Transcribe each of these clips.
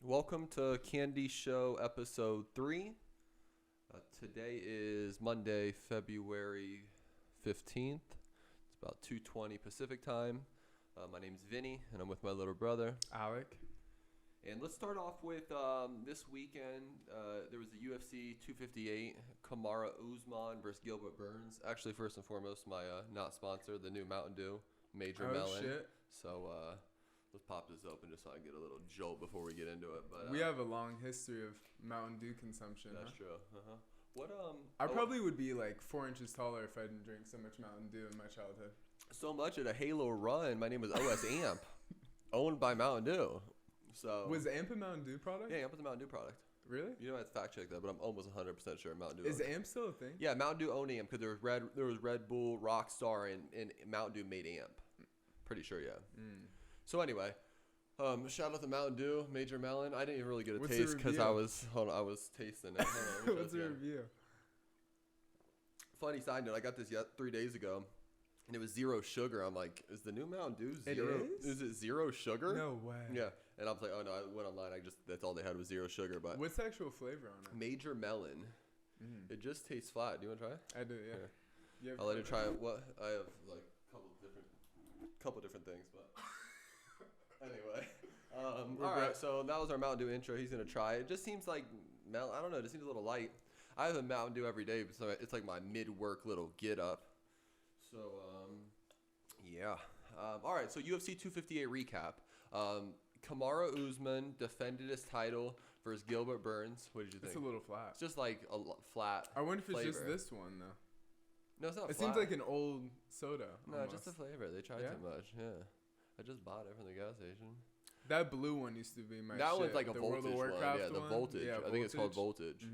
Welcome to KandiShow episode 3. Today is Monday, February 15th. It's about 2:20 Pacific time. My name's Vinny, and I'm with my little brother, Alec. And let's start off with this weekend. There was the UFC 258, Kamaru Usman versus Gilbert Burns. Actually, first and foremost, my not sponsor, the new Mountain Dew, Major Melon. Shit. So let's pop this open just so I can get a little jolt before we get into it. But we have a long history of Mountain Dew consumption. That's true. What I probably would be like 4 inches taller if I didn't drink so much Mountain Dew in my childhood. So much at a Halo run. My name was OS Amp, owned by Mountain Dew. So was Amp a Mountain Dew product? Yeah, Amp was a Mountain Dew product. Really? You know, I have to fact check that, but I'm almost 100% sure Mountain Dew. Is Amp still a thing? Yeah, Mountain Dew owned Amp because there was Red Bull, Rockstar, and Mountain Dew made Amp. Pretty sure, yeah. So anyway, shout out to Mountain Dew, Major Melon. I didn't even really get a taste because I was tasting it. What's the review? Funny side note, I got this 3 days ago, and it was zero sugar. I'm like, is the new Mountain Dew zero? Is it zero sugar? No way. Yeah, and I was like, oh no, I went online. That's all they had was zero sugar. But what's the actual flavor on it? Major Melon. It just tastes flat. Do you want to try it? I do, yeah. I'll let you try it. What I have like a couple different things, but anyway. All right, so that was our Mountain Dew intro. He's gonna try it. It just seems like I don't know. It just seems a little light. I have a Mountain Dew every day, so it's like my mid-work little get up. So yeah. All right, so UFC 258 recap. Kamaru Usman defended his title versus Gilbert Burns. What did you think? It's a little flat. It's just like a flat. I wonder if it's flavor. just this one though. No, it's not. It seems like an old soda. No, almost. just the flavor. They tried too much. Yeah, I just bought it from the gas station. That blue one used to be my That shit. one's like a the voltage World of one. Warcraft Yeah, the one. voltage. Yeah, I think it's called voltage.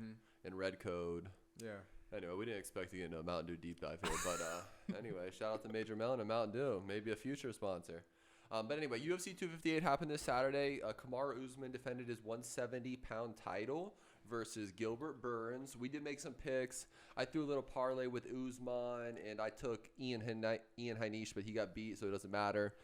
And red code. Yeah. Anyway, we didn't expect to get into a Mountain Dew deep dive here, but anyway, shout out to Major Melon and Mountain Dew, maybe a future sponsor. But anyway, UFC 258 happened this Saturday. Kamaru Usman defended his 170-pound title versus Gilbert Burns. We did make some picks. I threw a little parlay with Usman, and I took Ian Heinisch, but he got beat, so it doesn't matter.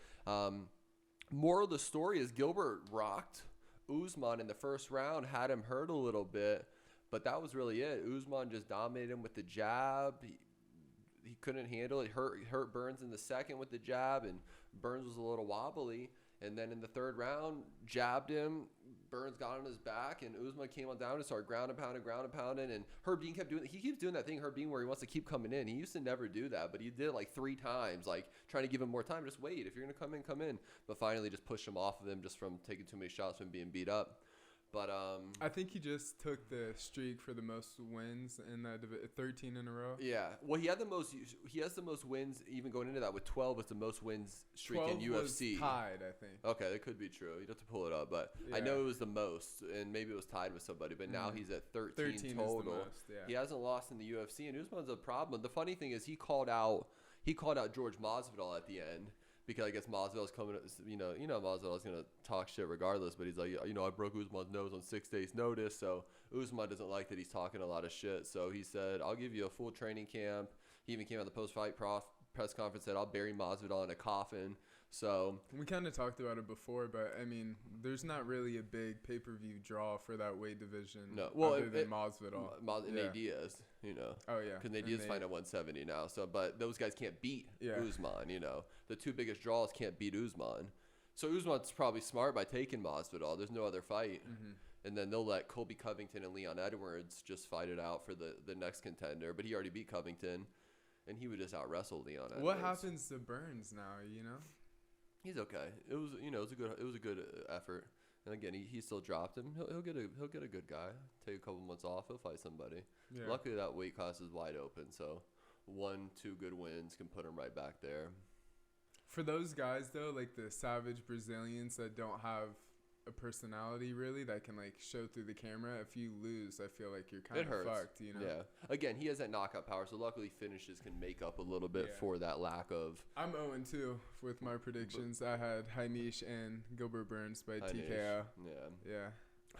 Moral of the story is Gilbert rocked Usman in the first round, had him hurt a little bit, but that was really it. Usman just dominated him with the jab. He couldn't handle it. Hurt Burns in the second with the jab, and Burns was a little wobbly. And then in the third round, jabbed him. Burns got on his back, and Usman came on down and started ground and pounding. And Herb Dean kept doing it. He keeps doing that thing, Herb Dean, where he wants to keep coming in. He used to never do that, but he did it like 3 times, like trying to give him more time. Just wait. If you're going to come in, come in. But finally just pushed him off of him just from taking too many shots from being beat up. But I think he just took the streak for the most wins in that 13 in a row. Yeah, well, he has the most wins even going into that with 12 was the most wins streak in UFC. Was tied, I think. Okay, that could be true. You'd have to pull it up, but yeah. I know it was the most, and maybe it was tied with somebody. But now he's at 13 total. Is the most, yeah. He hasn't lost in the UFC, and Usman's a problem. The funny thing is he called out George Masvidal at the end. Because I guess Masvidal's coming, Masvidal's going to talk shit regardless. But he's like, I broke Usman's nose on 6 days' notice. So Usman doesn't like that he's talking a lot of shit. So he said, I'll give you a full training camp. He even came out the post-fight press conference, said, I'll bury Masvidal in a coffin. So we kind of talked about it before, but I mean, there's not really a big pay-per-view draw for that weight division. No, well, other than Masvidal. Nate Diaz, Oh yeah, because Nate Diaz is fighting at 170 now. So, but those guys can't beat Usman. The 2 biggest draws can't beat Usman. So Usman's probably smart by taking Masvidal. There's no other fight, and then they'll let Colby Covington and Leon Edwards just fight it out for the next contender. But he already beat Covington, and he would just out wrestle Leon Edwards. What happens to Burns now? He's okay. It was a good effort. And again, he still dropped him. He'll get a good guy. Take a couple months off. He'll fight somebody. Yeah. Luckily, that weight class is wide open. So 1-2 good wins can put him right back there. For those guys though, like the savage Brazilians that don't have a personality really that can like show through the camera, if you lose, I feel like you're kind of fucked, Yeah. Again, he has that knockout power, so luckily finishes can make up a little bit for that lack of. I'm 0-2 with my predictions. I had Heinisch and Gilbert Burns by TKO. Yeah.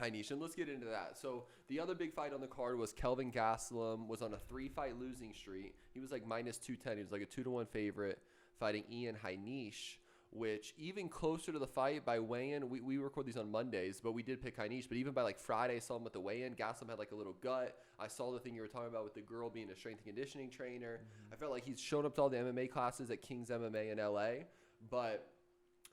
Heinisch, and let's get into that. So the other big fight on the card was Kelvin Gastelum was on a 3-fight losing streak. He was like -210. He was like a 2-1 favorite, fighting Ian Heinisch. which even closer to the fight by weigh-in, we record these on Mondays, but we did pick Kandis. But even by like Friday, I saw him at the weigh-in. Gaslam had like a little gut. I saw the thing you were talking about with the girl being a strength and conditioning trainer. I felt like he's shown up to all the MMA classes at King's MMA in LA, but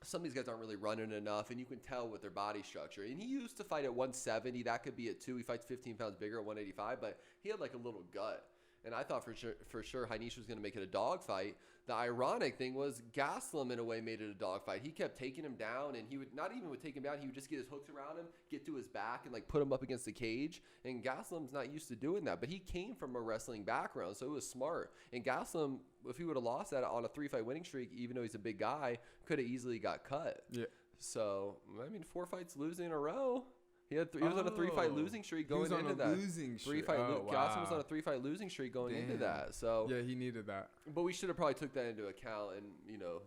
some of these guys aren't really running enough, and you can tell with their body structure. And he used to fight at 170. That could be it too. He fights 15 pounds bigger at 185, but he had like a little gut. And I thought for sure Kandis was going to make it a dogfight. The ironic thing was Gaslam, in a way, made it a dogfight. He kept taking him down, and he would not even would take him down. He would just get his hooks around him, get to his back, and like put him up against the cage. And Gaslam's not used to doing that, but he came from a wrestling background, so it was smart. And Gaslam, if he would have lost that on a 3-fight winning streak, even though he's a big guy, could have easily got cut. Yeah. So I mean, 4 fights losing in a row. He was on a 3-fight losing streak going into that. Gaslam was on a 3-fight losing streak going into that. So yeah, he needed that. But we should have probably took that into account, and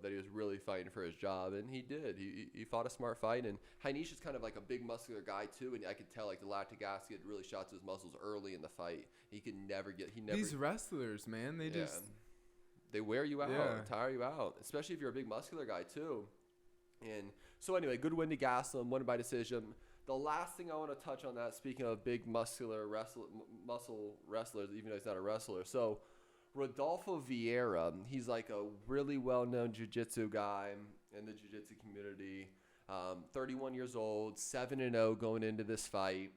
that he was really fighting for his job, and he did. He fought a smart fight, and Kandis is kind of like a big muscular guy too, and I could tell like the lactic acid really shot to his muscles early in the fight. He could never get. These wrestlers, man, they wear you out, tire you out, especially if you're a big muscular guy too. And so anyway, good win to Gaslam, won by decision. The last thing I want to touch on that, speaking of big muscle wrestlers, even though he's not a wrestler. So Rodolfo Vieira, he's like a really well-known jiu-jitsu guy in the jiu-jitsu community. 31 years old, 7-0 going into this fight.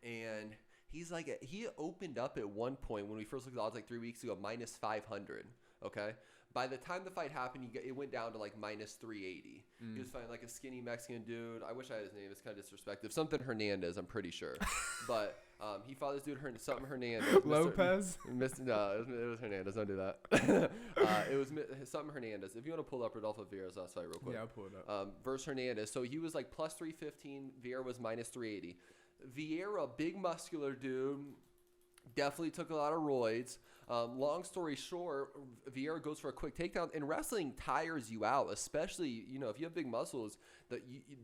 And he's like, he opened up at one point when we first looked at the odds like 3 weeks ago, minus 500, okay? By the time the fight happened, it went down to like minus 380. He was fighting like a skinny Mexican dude. I wish I had his name. It's kind of disrespectful. Something Hernandez, I'm pretty sure. But he fought this dude, something Hernandez. Lopez? No, it was Hernandez. Don't do that. It was something Hernandez. If you want to pull up Rodolfo Vieira's last fight real quick. Yeah, I'll pull it up. Versus Hernandez. So he was like plus 315. Vieira was minus 380. Vieira, big muscular dude. Definitely took a lot of roids. Long story short, Vieira goes for a quick takedown, and wrestling tires you out, especially, if you have big muscles,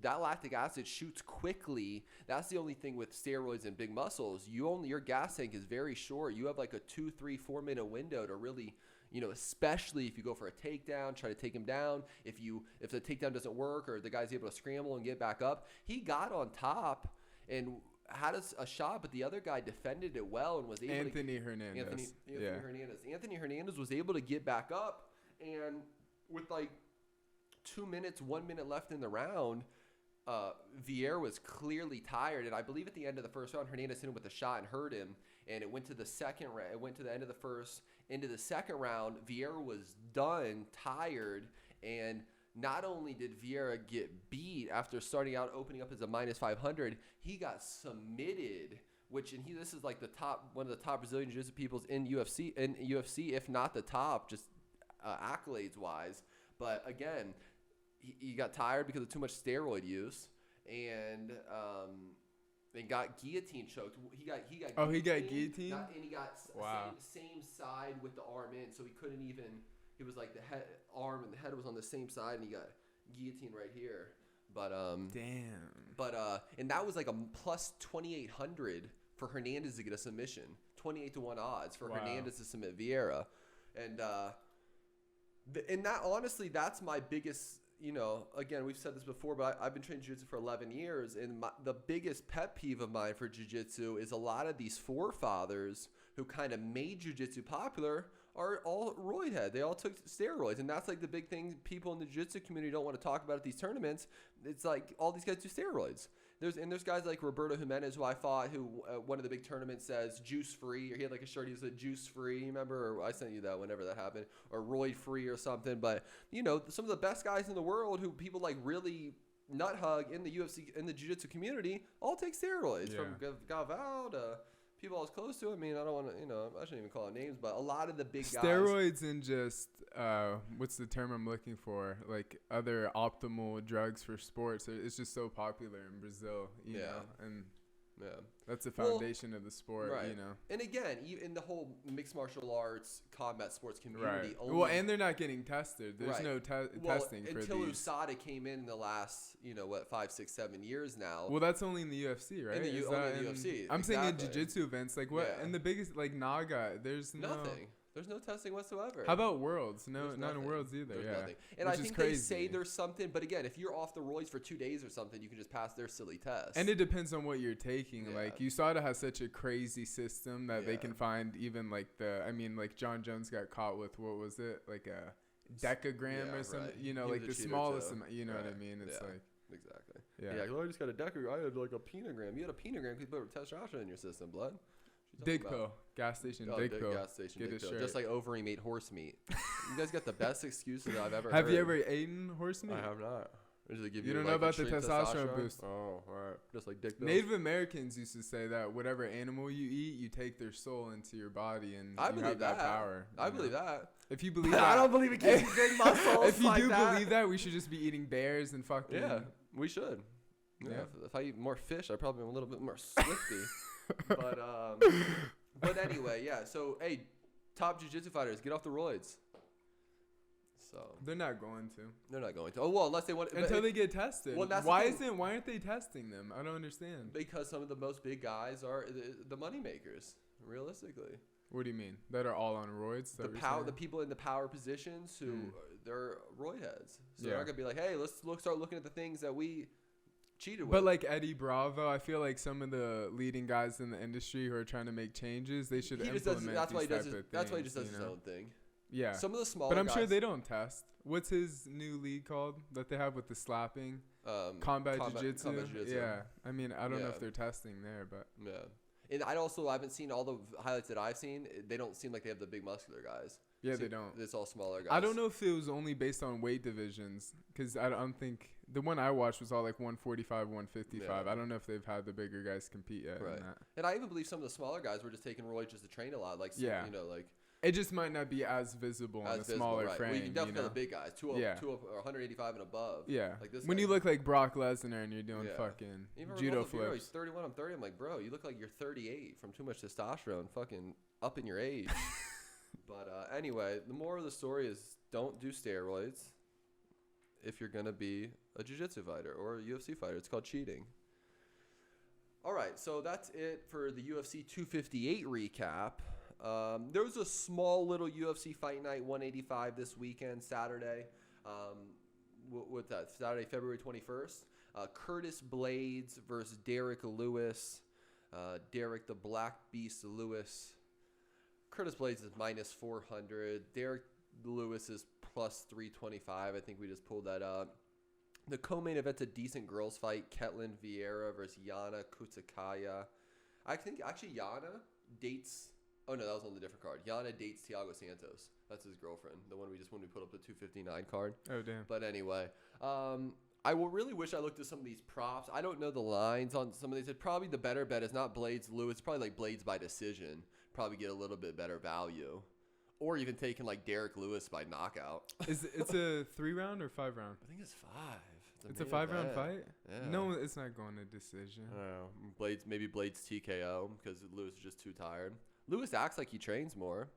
that lactic acid shoots quickly. That's the only thing with steroids and big muscles. Your gas tank is very short. You have like a 2, 3, 4 minute window to really, especially if you go for a takedown, try to take him down. If the takedown doesn't work or the guy's able to scramble and get back up, he got on top and had a shot, but the other guy defended it well and was able Anthony Hernandez. Anthony Hernandez was able to get back up, and with like 2 minutes, 1 minute left in the round, Vieira was clearly tired, and I believe at the end of the first round, Hernandez hit him with a shot and hurt him, and it went to the second round. It went to the end of the first, into the second round. Vieira was done, tired, and not only did Vieira get beat after starting out opening up as a minus 500, he got submitted, this is like one of the top Brazilian jiu-jitsu peoples in UFC, if not the top, just accolades wise. But again, he got tired because of too much steroid use, and got guillotine choked. He got guillotined. And he got same side with the arm in, so he couldn't even. It was like the arm and the head was on the same side, and he got guillotined right here. But damn. But and that was like a plus 2,800 for Hernandez to get a submission. 28-1 odds for Hernandez to submit Vieira, and that honestly, that's my biggest. Again, we've said this before, but I've been training jiu-jitsu for 11 years, and the biggest pet peeve of mine for jiu-jitsu is a lot of these forefathers who kind of made jiu-jitsu popular are all roid head. They all took steroids, and that's like the big thing people in the jiu-jitsu community don't want to talk about at these tournaments. It's like all these guys do steroids. There's guys like Roberto Jimenez, who I fought, who one of the big tournaments says juice free, or he had like a shirt, he said juice free. You remember? Or I sent you that whenever that happened, or roid free or something. But some of the best guys in the world who people like really nut hug in the UFC, in the jiu-jitsu community, all take steroids, from Galvao to people I was close to. I mean, I don't want to, I shouldn't even call it names, but a lot of the big guys. Steroids and just, what's the term I'm looking for? Like other optimal drugs for sports. It's just so popular in Brazil, you know, and that's the foundation of the sport, right. And again, in the whole mixed martial arts, combat sports community. Right. Well, and they're not getting tested. There's no testing for these. Until USADA came in the last, 5, 6, 7 years now. Well, that's only in the UFC, right? Only in the UFC. I'm saying in jiu-jitsu events, like what? And the biggest, like Naga, there's nothing. There's no testing whatsoever. How about Worlds? No, not in Worlds either. There's yeah. nothing. And I think they say there's something, but again, if you're off the roids for 2 days or something, you can just pass their silly test. And it depends on what you're taking. Yeah. Like USADA has such a crazy system that they can find even like like John Jones got caught with, what was it? Like a decagram or something, you know, like the smallest amount, you know what I mean? It's like. Exactly. Yeah. Well, I just got a decagram. I had like a penogram. You had a penogram because you put testosterone in your system, blood. Dig pill. Gas station dig pill. Gas station dig pill. Just like Overeem ate horse meat. You guys got the best excuses I've ever heard. Have you ever eaten horse meat? I have not. You don't know about the testosterone boost. Oh, all right. Just like dick pills. Native Americans used to say that whatever animal you eat, you take their soul into your body, and you have that power. I believe that. If you believe that, I don't believe it gives you big muscles. If you do believe that, we should just be eating bears and fucking. Yeah, we should. Yeah. If I eat more fish, I probably am a little bit more swifty. But anyway, yeah. So hey, top jiu-jitsu fighters, get off the roids. So they're not going to. They're not going to. Oh well, unless they want until they get tested. Well, why aren't they testing them? I don't understand. Because some of the most big guys are the money makers, realistically. What do you mean? That are all on roids? The people in the power positions who they're roid heads. So they're not gonna be like, hey, let's start looking at the things that we cheated with. But like Eddie Bravo, I feel like some of the leading guys in the industry who are trying to make changes, they should implement that's why he does things, his own thing. Yeah. Some of the smaller guys. But I'm sure they don't test. What's his new league called that they have with the slapping? Combat Jiu-Jitsu. Yeah. I mean, I don't know if they're testing there, but. Yeah. And I haven't seen all the highlights that I've seen. They don't seem like they have the big muscular guys. Yeah, they don't. It's all smaller guys. I don't know if it was only based on weight divisions, because I don't think the one I watched was all like 145, 155. Yeah. I don't know if they've had the bigger guys compete yet. Right. And I even believe some of the smaller guys were just taking roids just to train a lot. Like, you know, like. It just might not be as visible on the smaller frame. Well, you can definitely have the big guys, 185 and above. Yeah. Like this when you look like Brock Lesnar and you're doing fucking judo flips. He's 31, I'm 30. I'm like, bro, you look like you're 38 from too much testosterone, fucking up in your age. But anyway, the moral of the story is don't do steroids if you're going to be a jiu-jitsu fighter or a UFC fighter. It's called cheating. All right, so that's it for the UFC 258 recap. There was a small little UFC Fight Night 185 this weekend, Saturday. What's that? Saturday, February 21st. Curtis Blades versus Derek Lewis. Derek the Black Beast Lewis. Curtis Blades is minus 400. Derek Lewis is plus 325. I think we just pulled that up. The co-main event's a decent girls fight. Ketlin Vieira versus Yana Kutsakaya. I think actually Yana dates... Oh, no, that was on the different card. Yana dates Thiago Santos. That's his girlfriend. The one when we put up the 259 card. Oh, damn. But anyway, I will really wish I looked at some of these props. I don't know the lines on some of these. Probably the better bet is not Blades Lewis. It's probably like Blades by decision. Probably get a little bit better value. Or even taking like Derek Lewis by knockout. It's a 3-round or 5-round? I think it's 5. It's a 5-round fight? Yeah. No, it's not going to decision. I don't know. Maybe Blades TKO because Lewis is just too tired. Lewis acts like he trains more.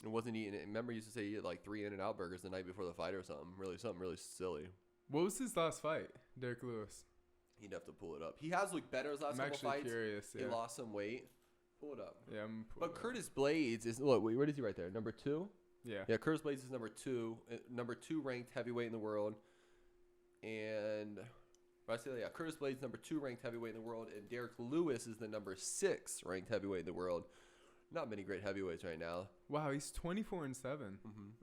And wasn't eating. Remember, he used to say he ate like 3 In-N-Out burgers the night before the fight or something. Something really silly. What was his last fight, Derek Lewis? He'd have to pull it up. He has looked better his last couple fights. I'm actually curious. Yeah. He lost some weight. Pull it up. Yeah, but Curtis Blades is where is he right there? Number 2. Yeah. Yeah, Curtis Blades is number 2 ranked heavyweight in the world, and Curtis Blades number 2 ranked heavyweight in the world, and Derek Lewis is the number 6 ranked heavyweight in the world. Not many great heavyweights right now. Wow, he's 24-7. Mm-hmm.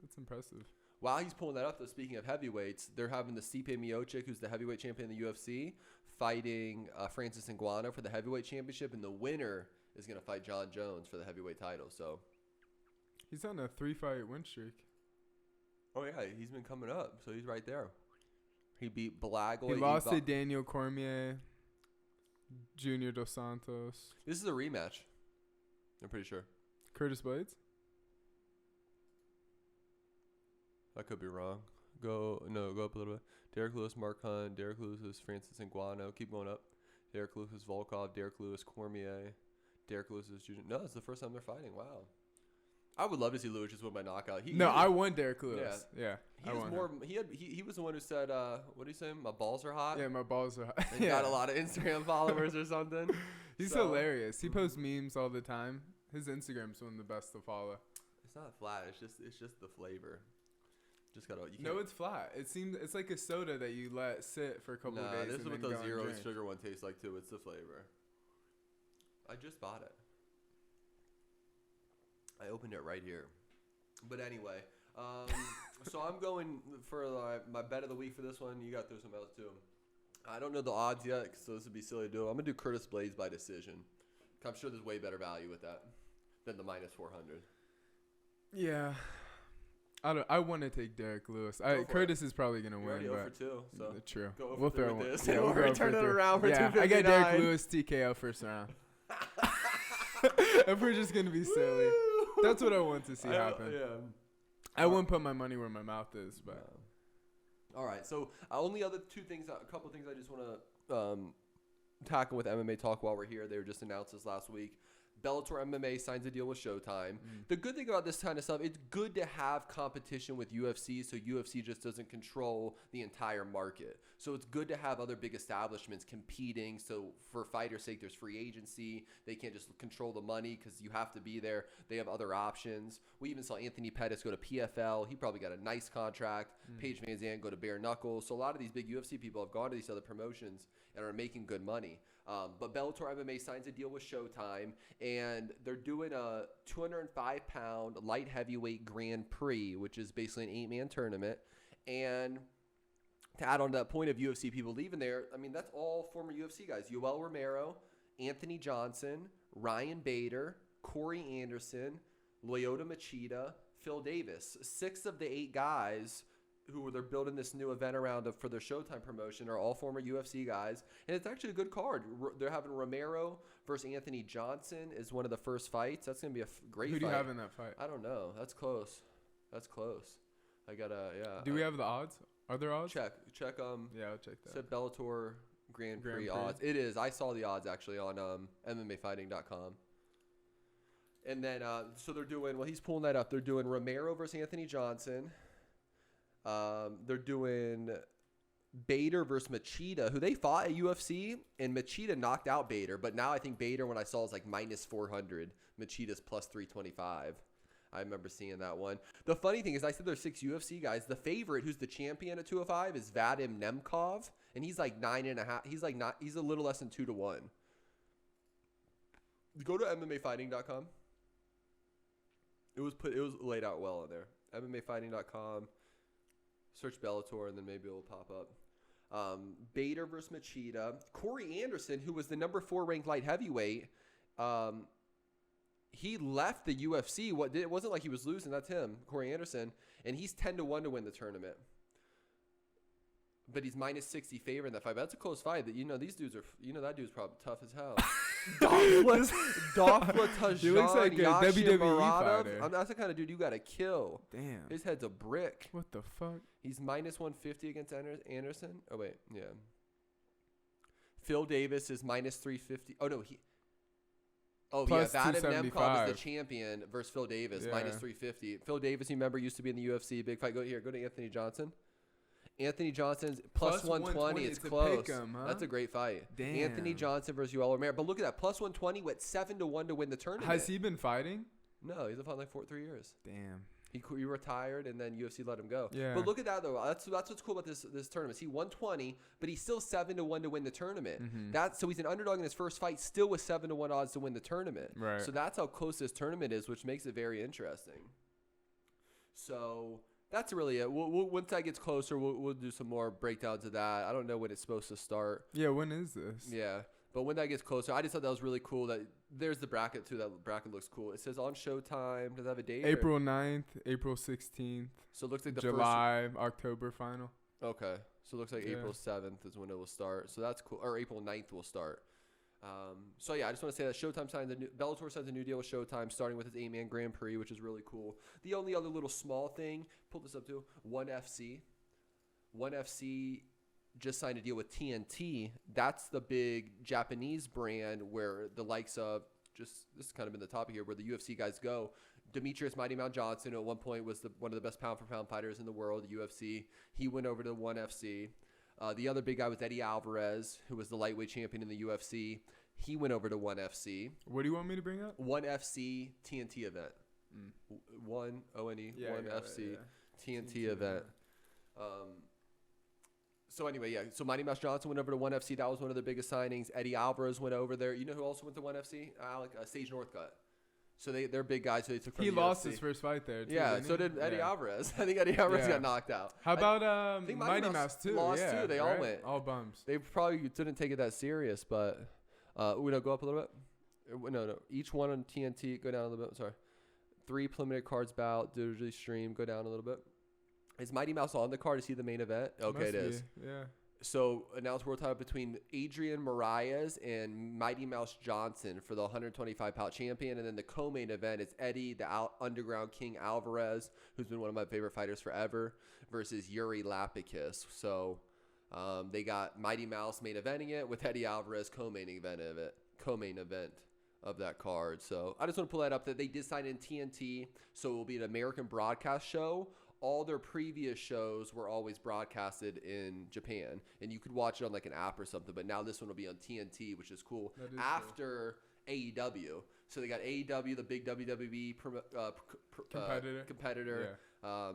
That's impressive. While he's pulling that up, though, speaking of heavyweights, they're having the Stipe Miocic, who's the heavyweight champion in the UFC, fighting Francis Ngannou for the heavyweight championship, and the winner is going to fight John Jones for the heavyweight title. So he's on a 3-fight win streak. Oh, yeah, he's been coming up, so he's right there. He beat Blago. He lost to Daniel Cormier, Junior Dos Santos. This is a rematch. I'm pretty sure. Curtis Blades? I could be wrong. Go up a little bit. Derek Lewis, Mark Hunt. Derek Lewis is Francis Ngannou. Keep going up. Derek Lewis is Volkov. Derek Lewis, Cormier. Derek Lewis is Junior. No, it's the first time they're fighting. Wow. I would love to see Lewis just win by knockout. I won Derek Lewis. Yeah. He was the one who said, what did he say? My balls are hot? Yeah, my balls are hot. And got a lot of Instagram followers or something. He's hilarious. He posts memes all the time. His Instagram's one of the best to follow. It's not flat. It's just the flavor. Just gotta. No, it's flat. It's like a soda that you let sit for a couple of days. This is what the the zero sugar one tastes like too. It's the flavor. I just bought it. I opened it right here. But anyway, so I'm going for my bet of the week for this one. You got to throw some else too. I don't know the odds yet, so this would be silly to do. I'm gonna do Curtis Blades by decision. I'm sure there's way better value with that than the minus 400. Yeah. I want to take Derek Lewis. Curtis is probably gonna win. Already 0 for 2, so true. Go we'll throw with this. Yeah, we'll turn it around for 259. I got Derek Lewis TKO first round. If we're just gonna be silly, that's what I want to see happen. Yeah. I wouldn't put my money where my mouth is, but. All right. So only other two things, a couple of things I just want to tackle with MMA talk while we're here. They were just announced this last week. Bellator MMA signs a deal with Showtime. The good thing about this kind of stuff, it's good to have competition with UFC so UFC just doesn't control the entire market. So it's good to have other big establishments competing. So for fighters' sake, there's free agency. They can't just control the money because you have to be there. They have other options. We even saw Anthony Pettis go to PFL. He probably got a nice contract. Paige Van Zandt go to Bare Knuckles. So a lot of these big UFC people have gone to these other promotions and are making good money. But Bellator MMA signs a deal with Showtime, and they're doing a 205-pound light heavyweight Grand Prix, which is basically an 8-man tournament. And to add on to that point of UFC people leaving there, I mean, that's all former UFC guys. Yoel Romero, Anthony Johnson, Ryan Bader, Corey Anderson, Lyoto Machida, Phil Davis. 6 of the 8 guys who they're building this new event around for their Showtime promotion are all former UFC guys, and it's actually a good card. They're having Romero versus Anthony Johnson is one of the first fights. That's gonna be a great fight. Who do you have in that fight? I don't know. That's close. I gotta Do we have the odds? Are there odds? Check. Yeah, I'll check that. Said Bellator Grand Prix odds. It is. I saw the odds actually on MMAfighting.com. And then so they're doing. Well, he's pulling that up. They're doing Romero versus Anthony Johnson. They're doing Bader versus Machida, who they fought at UFC, and Machida knocked out Bader. But now I think Bader, when I saw, is like minus 400. Machida's plus 325. I remember seeing that one. The funny thing is, I said there's 6 UFC guys. The favorite, who's the champion at 205, is Vadim Nemkov, and he's like 9.5. He's a little less than 2 to 1. Go to MMAfighting.com. It was laid out well in there. MMAfighting.com. Search Bellator, and then maybe it will pop up. Bader versus Machida. Corey Anderson, who was the number 4 ranked light heavyweight, he left the UFC. It wasn't like he was losing. That's him, Corey Anderson, and he's 10 to 1 to win the tournament. But he's minus 60 favor in that fight. But that's a close fight. That these dudes are. That dude's probably tough as hell. Dafla Tajani, he looks like a WWE fighter. That's the kind of dude you gotta kill. Damn. His head's a brick. What the fuck? He's minus 150 against Anderson. Oh wait, yeah. Phil Davis is minus 350. Oh no, Plus Vadim Nemkov 275. is the champion versus Phil Davis, Yeah. minus 350. Phil Davis, you remember, used to be in the UFC. Big fight. Go to Anthony Johnson. Anthony Johnson's plus 120. It's close. Huh? That's a great fight. Damn. Anthony Johnson versus Yoel Romero. But look at that. Plus 120 with 7 to 1 to win the tournament. Has he been fighting? No, he's been fighting like 3 years. Damn. He retired, and then UFC let him go. Yeah. But look at that, though. That's what's cool about this tournament. He won 20, but he's still 7 to 1 to win the tournament. Mm-hmm. So he's an underdog in his first fight, still with 7 to 1 odds to win the tournament. Right. So that's how close this tournament is, which makes it very interesting. So that's really it. We'll once that gets closer, we'll do some more breakdowns of that. I don't know when it's supposed to start. Yeah, when is this? Yeah. But when that gets closer, I just thought that was really cool. That there's the bracket too. That bracket looks cool. It says on Showtime. Does it have a date? April 9th, April 16th. So it looks like the July, October final. Okay. So it looks like April 7th is when it will start. So that's cool. Or April 9th will start. So yeah, I just want to say that Bellator signs a new deal with Showtime, starting with its 8-man Grand Prix, which is really cool. The only other little small thing, pull this up too, ONE FC. ONE FC just signed a deal with TNT. That's the big Japanese brand where the likes of, this has kind of been the topic here, where the UFC guys go. Demetrius Mighty Mouse Johnson at one point was one of the best pound-for-pound fighters in the world, the UFC. He went over to ONE FC. The other big guy was Eddie Alvarez, who was the lightweight champion in the UFC. He went over to ONE FC. What do you want me to bring up? ONE FC TNT event. One ONE, one FC, TNT event. So anyway, so Mighty Mouse Johnson went over to ONE FC. That was one of their biggest signings. Eddie Alvarez went over there. You know who also went to ONE FC? Sage Northcutt. So they're big guys. So they took from he the lost UFC. his first fight there. Too, Yeah, so did Eddie Alvarez. I think Eddie Alvarez got knocked out. How about Mighty Mouse too? Lost too. They all went. All bums. They probably didn't take it that serious, but go up a little bit. No. Each one on TNT, go down a little bit. Sorry. 3 preliminary cards bout, digitally stream, go down a little bit. Is Mighty Mouse on the card? Is he the main event? Okay, it is. Yeah. So announced world title between Adrian Moraes and Mighty Mouse Johnson for the 125-pound champion. And then the co-main event is Eddie, the Underground King Alvarez, who's been one of my favorite fighters forever, versus Yuri Lapikis. So they got Mighty Mouse main eventing it with Eddie Alvarez co-main event of that card. So I just want to pull that up that they did sign in TNT. So it will be an American broadcast show. All their previous shows were always broadcasted in Japan, and you could watch it on like an app or something. But now this one will be on TNT, which is cool. After AEW, so they got AEW, the big WWE competitor. Yeah.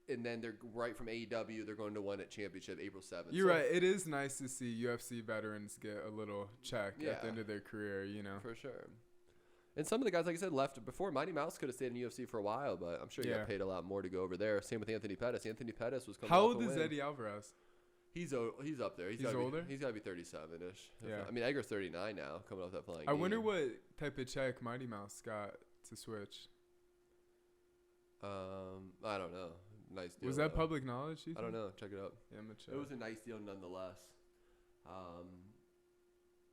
And then they're right from AEW. They're going to ONE at Championship April 7th. You're right. It is nice to see UFC veterans get a little check at the end of their career. You know, for sure. And some of the guys, like I said, left before. Mighty Mouse could have stayed in UFC for a while, but I'm sure he got paid a lot more to go over there. Same with Anthony Pettis. Anthony Pettis was coming. How old is Eddie Alvarez? He's up there. He's older. He's got to be 37-ish. Yeah. I mean, Edgar's 39 now, coming off that flying. I wonder what type of check Mighty Mouse got to switch. I don't know. Nice deal. Was that public knowledge? I don't know. Check it out. Yeah, I'm gonna check. It was a nice deal nonetheless.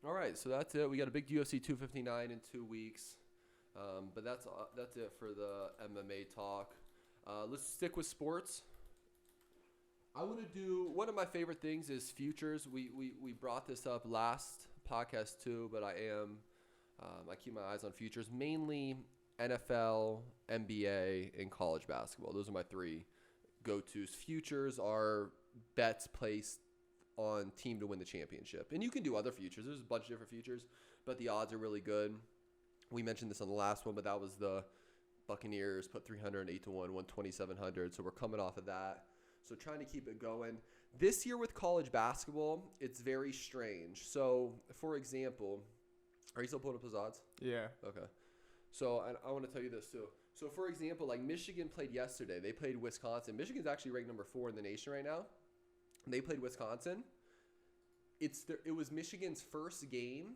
All right, so that's it. We got a big UFC 259 in 2 weeks. But that's it for the MMA talk. Let's stick with sports. I want to do one of my favorite things is futures. We brought this up last podcast too, but I keep my eyes on futures, mainly NFL, NBA, and college basketball. Those are my 3 go-tos. Futures are bets placed on team to win the championship, and you can do other futures. There's a bunch of different futures, but the odds are really good. We mentioned this on the last one, but that was the Buccaneers put 308 to 1, won 2,700. So we're coming off of that. So trying to keep it going. This year with college basketball, it's very strange. So, for example, are you still pulling up those odds? Yeah. Okay. So I want to tell you this too. So, for example, like Michigan played yesterday. They played Wisconsin. Michigan's actually ranked number 4 in the nation right now. They played Wisconsin. It was Michigan's first game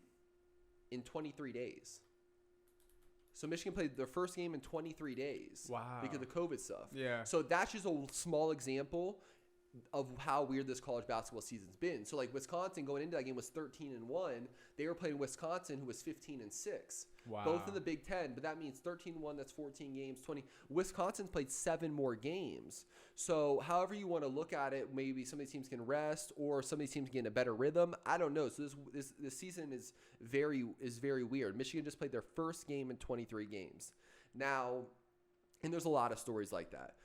in 23 days. So Michigan played their first game in 23 days. Wow. Because of the COVID stuff. Yeah. So that's just a small example of how weird this college basketball season's been. So like Wisconsin going into that game was 13-1. They were playing Wisconsin, who was 15-6. Wow. Both in the Big Ten, but that means 13-1. That's 14 games. 20. Wisconsin's played 7 more games. So however you want to look at it, maybe some of these teams can rest, or some of these teams can get in a better rhythm. I don't know. So this season is very weird. Michigan just played their first game in 23 games. Now, and there's a lot of stories like that.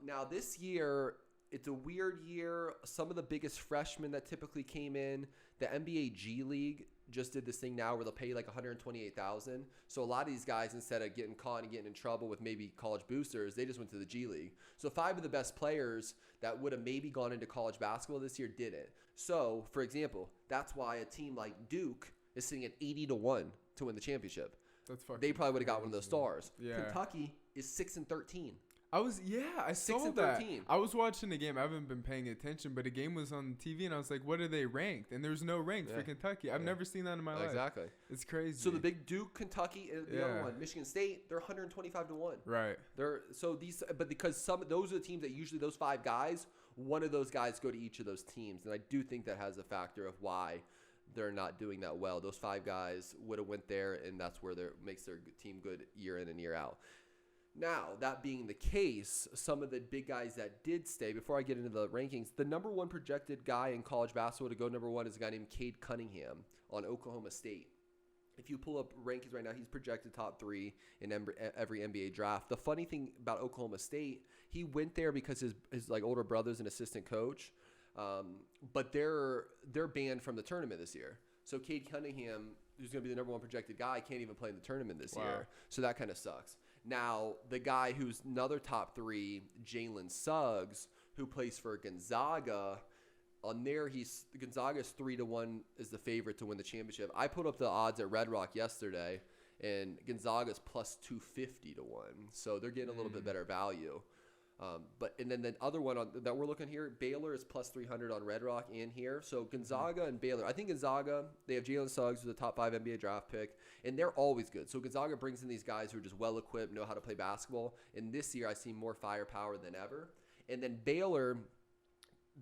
Now this year, it's a weird year. Some of the biggest freshmen that typically came in, the NBA G League just did this thing now where they'll pay you like $128,000. So a lot of these guys, instead of getting caught and getting in trouble with maybe college boosters, they just went to the G League. So 5 of the best players that would have maybe gone into college basketball this year didn't. So, for example, that's why a team like Duke is sitting at 80-1 to win the championship. That's fucking They probably would have got one of those stars. Yeah. Kentucky is 6-13. I saw that. I was watching the game. I haven't been paying attention, but the game was on TV, and I was like, what are they ranked? And there's no ranks for Kentucky. I've never seen that in my life. Exactly. It's crazy. So the big Duke, Kentucky, the other one, Michigan State, they're 125-1. Right. But because those are the teams that usually those 5 guys, one of those guys go to each of those teams. And I do think that has a factor of why they're not doing that well. Those 5 guys would have went there, and that's where makes their team good year in and year out. Now, that being the case, some of the big guys that did stay, before I get into the rankings, the number 1 projected guy in college basketball to go number 1 is a guy named Cade Cunningham on Oklahoma State. If you pull up rankings right now, he's projected top 3 in every NBA draft. The funny thing about Oklahoma State, he went there because his like older brother's an assistant coach, but they're banned from the tournament this year. So Cade Cunningham, who's going to be the number 1 projected guy, can't even play in the tournament this year. So that kind of sucks. Now, the guy who's another top 3, Jalen Suggs, who plays for Gonzaga, on there, Gonzaga's 3-1 is the favorite to win the championship. I put up the odds at Red Rock yesterday, and Gonzaga's plus 250 to 1. So they're getting a little bit better value. And then the other one that we're looking here, Baylor is plus 300 on Red Rock and here. So Gonzaga and Baylor. I think Gonzaga, they have Jalen Suggs, who's a top 5 NBA draft pick, and they're always good. So Gonzaga brings in these guys who are just well-equipped, know how to play basketball. And this year I see more firepower than ever. And then Baylor,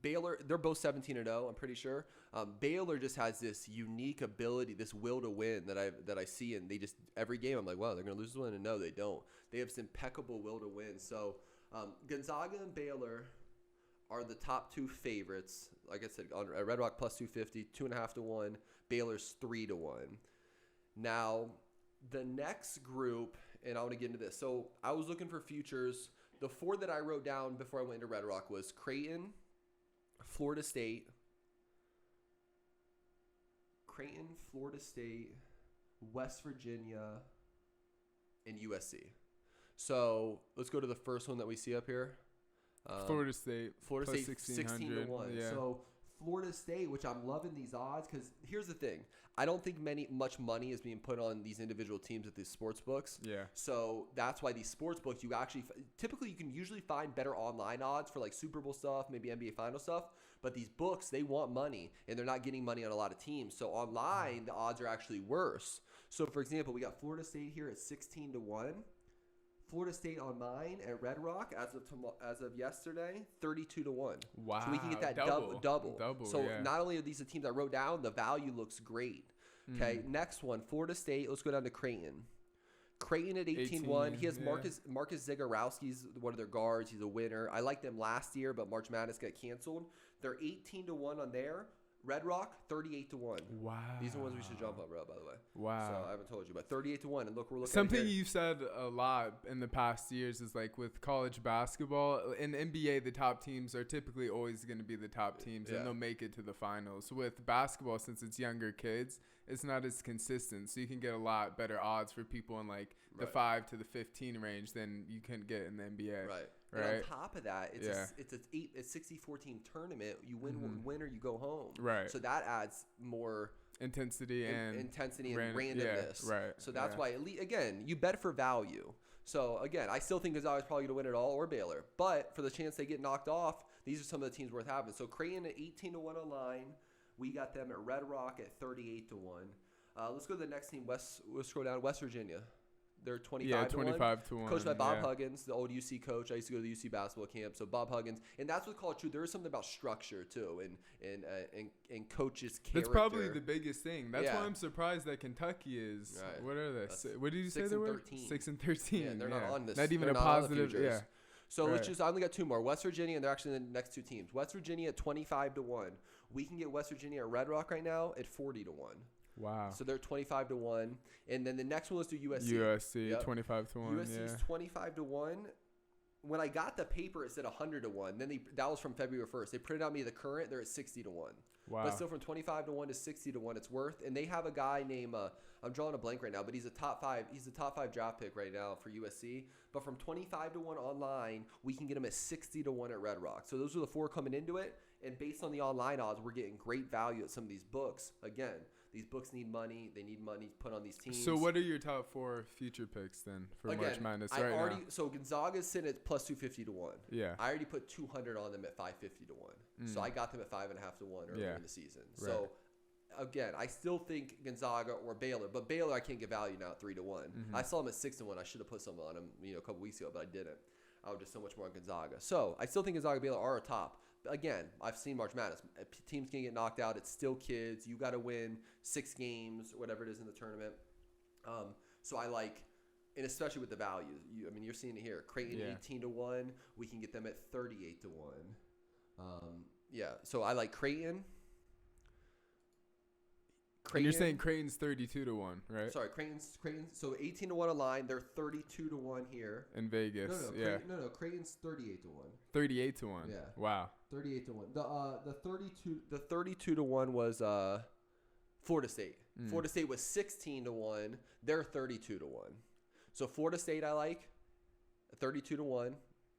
they're both 17-0, I'm pretty sure. Baylor just has this unique ability, this will to win that I see, and they just every game I'm like, wow, they're going to lose this one, and no, they don't. They have this impeccable will to win. So Gonzaga and Baylor are the top 2 favorites. Like I said, on Red Rock plus 250, 2.5 to 1. Baylor's 3 to 1. Now the next group, and I want to get into this. So I was looking for futures. The 4 that I wrote down before I went into Red Rock was Creighton, Florida State, West Virginia, and USC. So let's go to the first one that we see up here. Florida State. Florida State 16 to 1. Yeah. So Florida State, which I'm loving these odds, because here's the thing. I don't think much money is being put on these individual teams at these sports books. Yeah. So that's why these sports books, you actually typically you can usually find better online odds for like Super Bowl stuff, maybe NBA final stuff. But these books, they want money, and they're not getting money on a lot of teams. So online, the odds are actually worse. So for example, we got Florida State here at 16 to 1. Florida State on mine at Red Rock as of yesterday, 32 to 1. Wow. So we can get that double. So not only are these the teams I wrote down, the value looks great. Okay, next one, Florida State. Let's go down to Creighton. Creighton at 18-1. He has Marcus Zagorowski's one of their guards. He's a winner. I liked them last year, but March Madness got canceled. They're 18 to 1 on there. Red Rock, 38 to 1. Wow. These are ones we should jump up, bro, by the way. Wow. So I haven't told you, but 38 to 1. And look, we're looking Something you've said a lot in the past years is like with college basketball, in the NBA, the top teams are typically always going to be the top teams and they'll make it to the finals. With basketball, since it's younger kids, it's not as consistent. So you can get a lot better odds for people in like the 5 to the 15 range than you can get in the NBA. Right. And on top of that, it's a 60-14 tournament. You win or you go home. Right. So that adds more intensity and randomness. Yeah, right. So that's why, again, you bet for value. So again, I still think Gonzaga's probably going to win it all, or Baylor. But for the chance they get knocked off, these are some of the teams worth having. So Creighton at 18 to 1 online. We got them at Red Rock at 38 to 1. Let's go to the next team. We'll scroll down. West Virginia. They're 25 to 1. Coached by Bob Huggins, the old UC coach. I used to go to the UC basketball camp. So Bob Huggins, and that's what college true. There is something about structure too, and coaches' character. That's probably the biggest thing. That's why I'm surprised that Kentucky is. Right. What are they? What did you say they were? 6 and 13. Yeah, they're not on this. Not even a positive. Yeah. So let's just. I only got 2 more. West Virginia, and they're actually the next 2 teams. West Virginia at 25 to 1. We can get West Virginia at Red Rock right now at 40 to 1. Wow. So they're 25 to 1. And then the next one, let's do USC. USC, 25 to 1. USC's 25 to 1. When I got the paper, it said 100 to 1. Then that was from February 1st. They printed out me the current. They're at 60 to 1. Wow. But still from 25 to 1 to 60 to 1, it's worth. And they have a guy named, I'm drawing a blank right now, but he's a top 5. He's a top 5 draft pick right now for USC. But from 25 to 1 online, we can get him at 60 to 1 at Red Rock. So those are the 4 coming into it. And based on the online odds, we're getting great value at some of these books. Again, these books need money. They need money put on these teams. So what are your top 4 future picks then for March Madness right now? So Gonzaga's sitting at plus 250 to 1. Yeah. I already put 200 on them at 550 to 1. So I got them at 5.5 to 1 earlier in the season. Right. So again, I still think Gonzaga or Baylor, but Baylor I can't get value now at 3 to 1. I saw them at 6 to 1. I should have put some on them, a couple weeks ago, but I didn't. I would just so much more on Gonzaga. So I still think Gonzaga and Baylor are a top. Again, I've seen March Madness. Teams can get knocked out. It's still kids. You got to win 6 games, whatever it is in the tournament. So I like, and especially with the value. You're seeing it here. Creighton 18 to 1. We can get them at 38 to 1. So I like Creighton. And you're saying Creighton's 32 to 1, right? Sorry, Creighton's so 18 to 1 online. They're 32 to 1 here. In Vegas. No, Creighton's 38 to 1. 38 to 1. Yeah. Wow. 38 to 1. The 32 to 1 was Florida State. Florida State was 16 to 1. They're 32 to 1. So Florida State I like 32-1.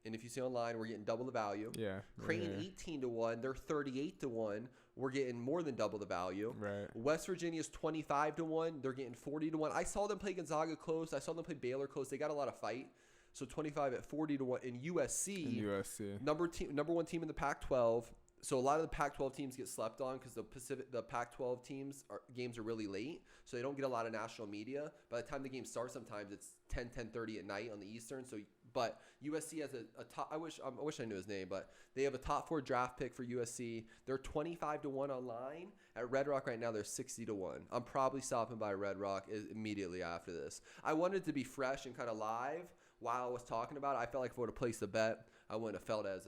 And if you see online, we're getting double the value. Yeah. Creighton 18-1. They're 38-1. We're getting more than double the value. Right. West Virginia's 25-1. They're getting 40-1. I saw them play Gonzaga close. I saw them play Baylor close. They got a lot of fight. So 25 at 40-1. In USC. Number one team in the Pac-12. So a lot of the Pac-12 teams get slept on because the Pac-12 teams games are really late, so they don't get a lot of national media. By the time the game starts, sometimes it's 10:30 at night on the Eastern. So, but USC has a top. I wish I knew his name, but they have a top 4 draft pick for USC. They're 25-1 online. At Red Rock right now, they're 60-1. I'm probably stopping by Red Rock immediately after this. I wanted to be fresh and kind of live while I was talking about it. I felt like if I would have placed a bet, I wouldn't have felt as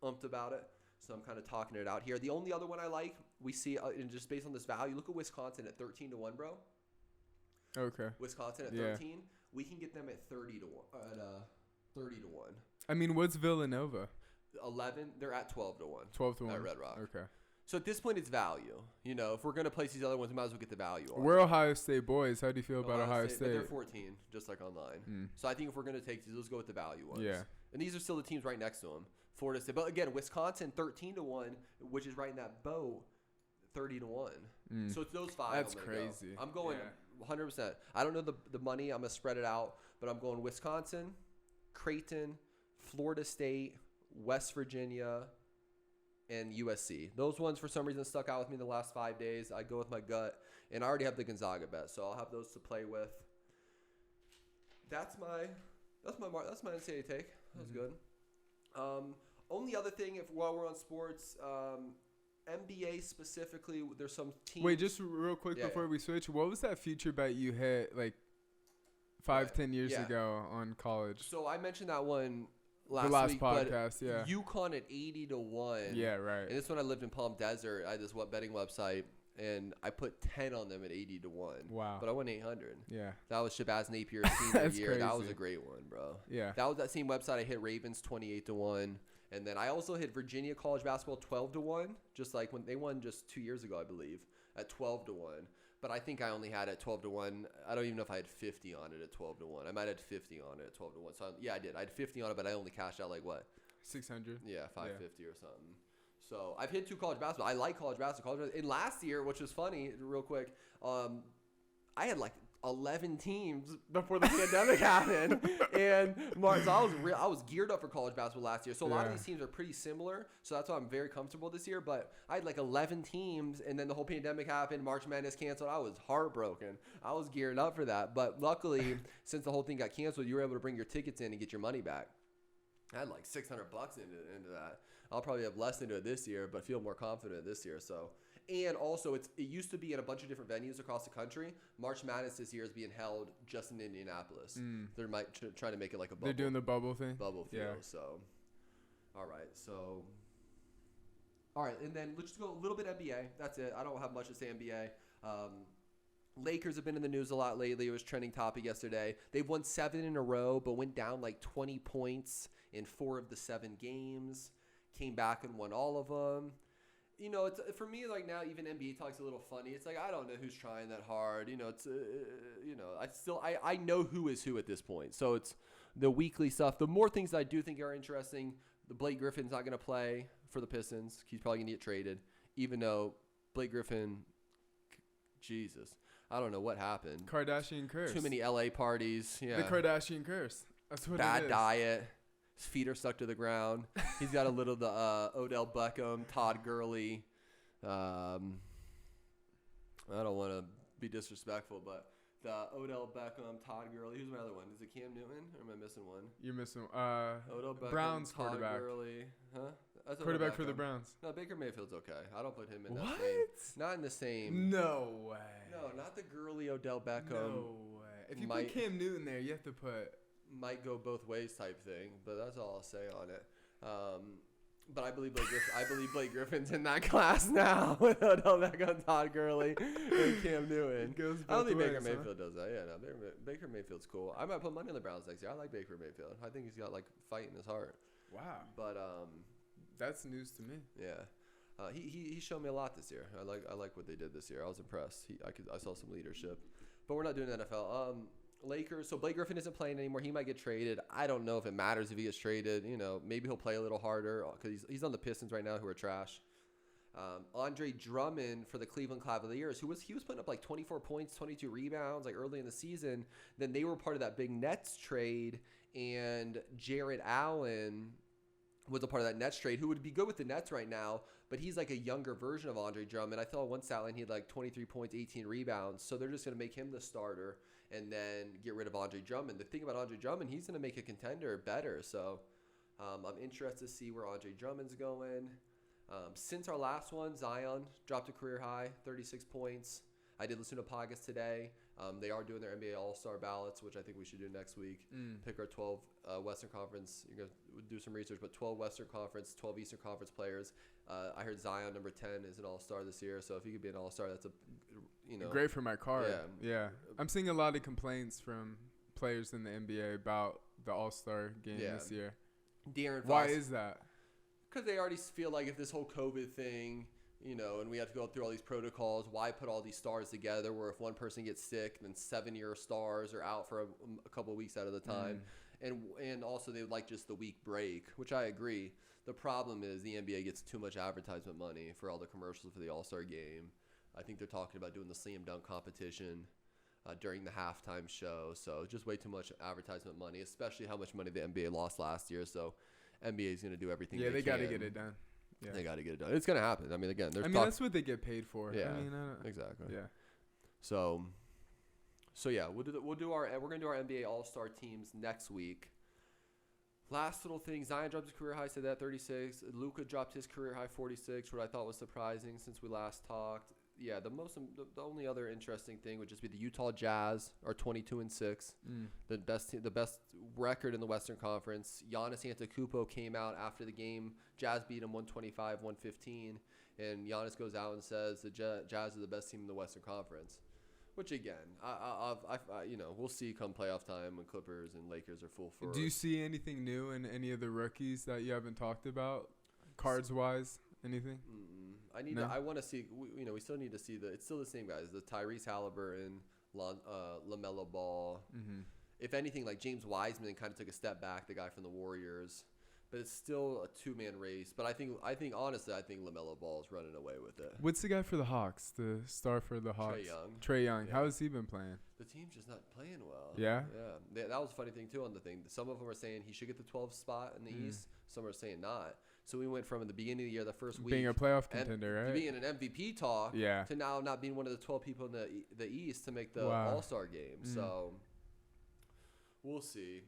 umped about it. So I'm kind of talking it out here. The only other one I like, we see, and just based on this value, look at Wisconsin at 13-1, bro. Okay. Wisconsin at 13. We can get them at 30-1. At 30-1. I mean, what's Villanova? 11. They're at 12-1. 12-1 at Red Rock. Okay. So at this point, it's value. You know, if we're gonna place these other ones, we might as well get the value on. We're Ohio State boys. How do you feel about Ohio State? But they're 14, just like online. So I think if we're gonna take these, let's go with the value ones. Yeah. And these are still the teams right next to them. Florida State, but again, Wisconsin 13-1, which is right in that boat, 30-1. So it's those 5. That's crazy. I'm going 100%. I don't know the money. I'm gonna spread it out, but I'm going Wisconsin, Creighton, Florida State, West Virginia, and USC. Those ones for some reason stuck out with me the last 5 days. I go with my gut, and I already have the Gonzaga bet, so I'll have those to play with. That's my NCAA take. That was good. Only other thing, while we're on sports, NBA specifically, there's some teams. Wait, just real quick before we switch, what was that future bet you hit like 5-10 years ago on college? So I mentioned that one last week, podcast, but UConn at 80-1. Yeah, right. And this when I lived in Palm Desert. I had this betting website, and I put 10 on them at 80-1. Wow. But I won 800. Yeah. That was Shabazz Napier's senior year. Crazy. That was a great one, bro. Yeah. That was that same website. I hit Ravens 28-1. And then I also hit Virginia college basketball 12-1, just like when they won just 2 years ago, I believe, at 12-1. But I think I only had it 12-1. I don't even know if I had 50 on it at 12-1. I might have had 50 on it at 12-1. So I did. I had 50 on it, but I only cashed out like what? 600. Yeah, 550 or something. So I've hit 2 college basketball. I like college basketball. And last year, which was funny, real quick, I had like 11 teams before the pandemic happened, and so I was geared up for college basketball last year. So a lot of these teams are pretty similar, so that's why I'm very comfortable this year. But I had like 11 teams, and then the whole pandemic happened. March Madness canceled. I was heartbroken. I was geared up for that, but luckily, since the whole thing got canceled, you were able to bring your tickets in and get your money back. I had like $600 into that. I'll probably have less into it this year, but feel more confident this year. So. And also, it used to be in a bunch of different venues across the country. March Madness this year is being held just in Indianapolis. They're trying to make it like a bubble. They're doing the bubble thing? Bubble field. Yeah. So, all right. And then let's just go a little bit NBA. That's it. I don't have much to say NBA. Lakers have been in the news a lot lately. It was trending topic yesterday. They've won 7 in a row, but went down like 20 points in 4 of the 7 games. Came back and won all of them. You know, it's for me like now. Even NBA talk's a little funny. It's like I don't know who's trying that hard. You know, it's I know who is who at this point. So it's the weekly stuff. The more things that I do think are interesting. The Blake Griffin's not going to play for the Pistons. He's probably going to get traded, even though Blake Griffin. Jesus, I don't know what happened. Kardashian curse. Too many LA parties. Yeah. The Kardashian curse. That's what Bad it is. diet. His feet are stuck to the ground. He's got a little Odell Beckham, Todd Gurley. I don't want to be disrespectful, but the Odell Beckham, Todd Gurley. Who's my other one? Is it Cam Newton, or am I missing one? You're missing Odell Beckham, Browns Todd quarterback. Gurley. Huh? That's quarterback for the Browns. No, Baker Mayfield's okay. I don't put him in what? that same. Not in the same. No way. No, not the Gurley Odell Beckham. No way. If you put Cam Newton there, you have to put. Might go both ways type thing, but that's all I'll say on it. But I believe Blake Griffin's in that class now with Odell Beckham, Todd Gurley, and Cam Newton. I don't think Baker Mayfield does that. Yeah, no, Baker Mayfield's cool. I might put money on the Browns next year. I like Baker Mayfield. I think he's got like fight in his heart. Wow. But that's news to me. Yeah. He showed me a lot this year. I like what they did this year. I was impressed. I saw some leadership. But we're not doing NFL. Lakers. So Blake Griffin isn't playing anymore. He might get traded. I don't know if it matters if he gets traded. Maybe he'll play a little harder because he's on the Pistons right now, who are trash. Andre Drummond for the Cleveland Cavaliers, he was putting up like 24 points, 22 rebounds like early in the season. Then they were part of that big Nets trade, and Jared Allen was a part of that Nets trade, who would be good with the Nets right now, but he's like a younger version of Andre Drummond. I saw one stat line, he had like 23 points, 18 rebounds, so they're just going to make him the starter and then get rid of Andre Drummond. The thing about Andre Drummond, he's going to make a contender better, so I'm interested to see where Andre Drummond's going. Since our last one, Zion dropped a career high, 36 points. I did listen to a podcast today. They are doing their NBA All-Star ballots, which I think we should do next week. Pick our 12 Western Conference. You're going to do some research, but 12 Western Conference, 12 Eastern Conference players. I heard Zion, number 10, is an All-Star this year. So if he could be an All-Star, that's great for my card. Yeah. I'm seeing a lot of complaints from players in the NBA about the All-Star game this year. De'Aaron Fox. Why is that? Because they already feel like if this whole COVID thing, and we have to go through all these protocols, why put all these stars together where if one person gets sick, then 7-year stars are out for a couple of weeks out of the time. And also they would like just the week break, which I agree. The problem is the NBA gets too much advertisement money for all the commercials for the All-Star game. I think they're talking about doing the slam dunk competition during the halftime show. So just way too much advertisement money, especially how much money the NBA lost last year. So NBA is going to do everything they got to can. get it done. Yeah. They got to get it done. It's going to happen. I mean, again, that's what they get paid for. Yeah, I exactly. Yeah. So yeah, we're going to do our NBA All-Star teams next week. Last little thing, Zion dropped his career high, said that 36. Luka dropped his career high 46, what I thought was surprising since we last talked. Yeah, the only other interesting thing would just be the Utah Jazz are 22-6, the best record in the Western Conference. Giannis Antetokounmpo came out after the game. Jazz beat him 125-115, and Giannis goes out and says the Jazz are the best team in the Western Conference. Which again, we'll see come playoff time when Clippers and Lakers are full force. Do you see anything new in any of the rookies that you haven't talked about, cards wise? Anything? I want to see. We still need to see it's still the same guys. The Tyrese Halliburton, LaMelo Ball. If anything, like James Wiseman kind of took a step back. The guy from the Warriors, but it's still a 2-man race. But I think honestly, LaMelo Ball is running away with it. What's the guy for the Hawks? The star for the Hawks? Trae Young. Yeah. How has he been playing? The team's just not playing well. Yeah. Yeah. That was a funny thing too on the thing. Some of them are saying he should get the 12th spot in the East. Some are saying not. So we went from the beginning of the year, the first week, being a playoff contender, right? Being an MVP talk, to now not being one of the 12 people in the East to make the All-Star game. So we'll see.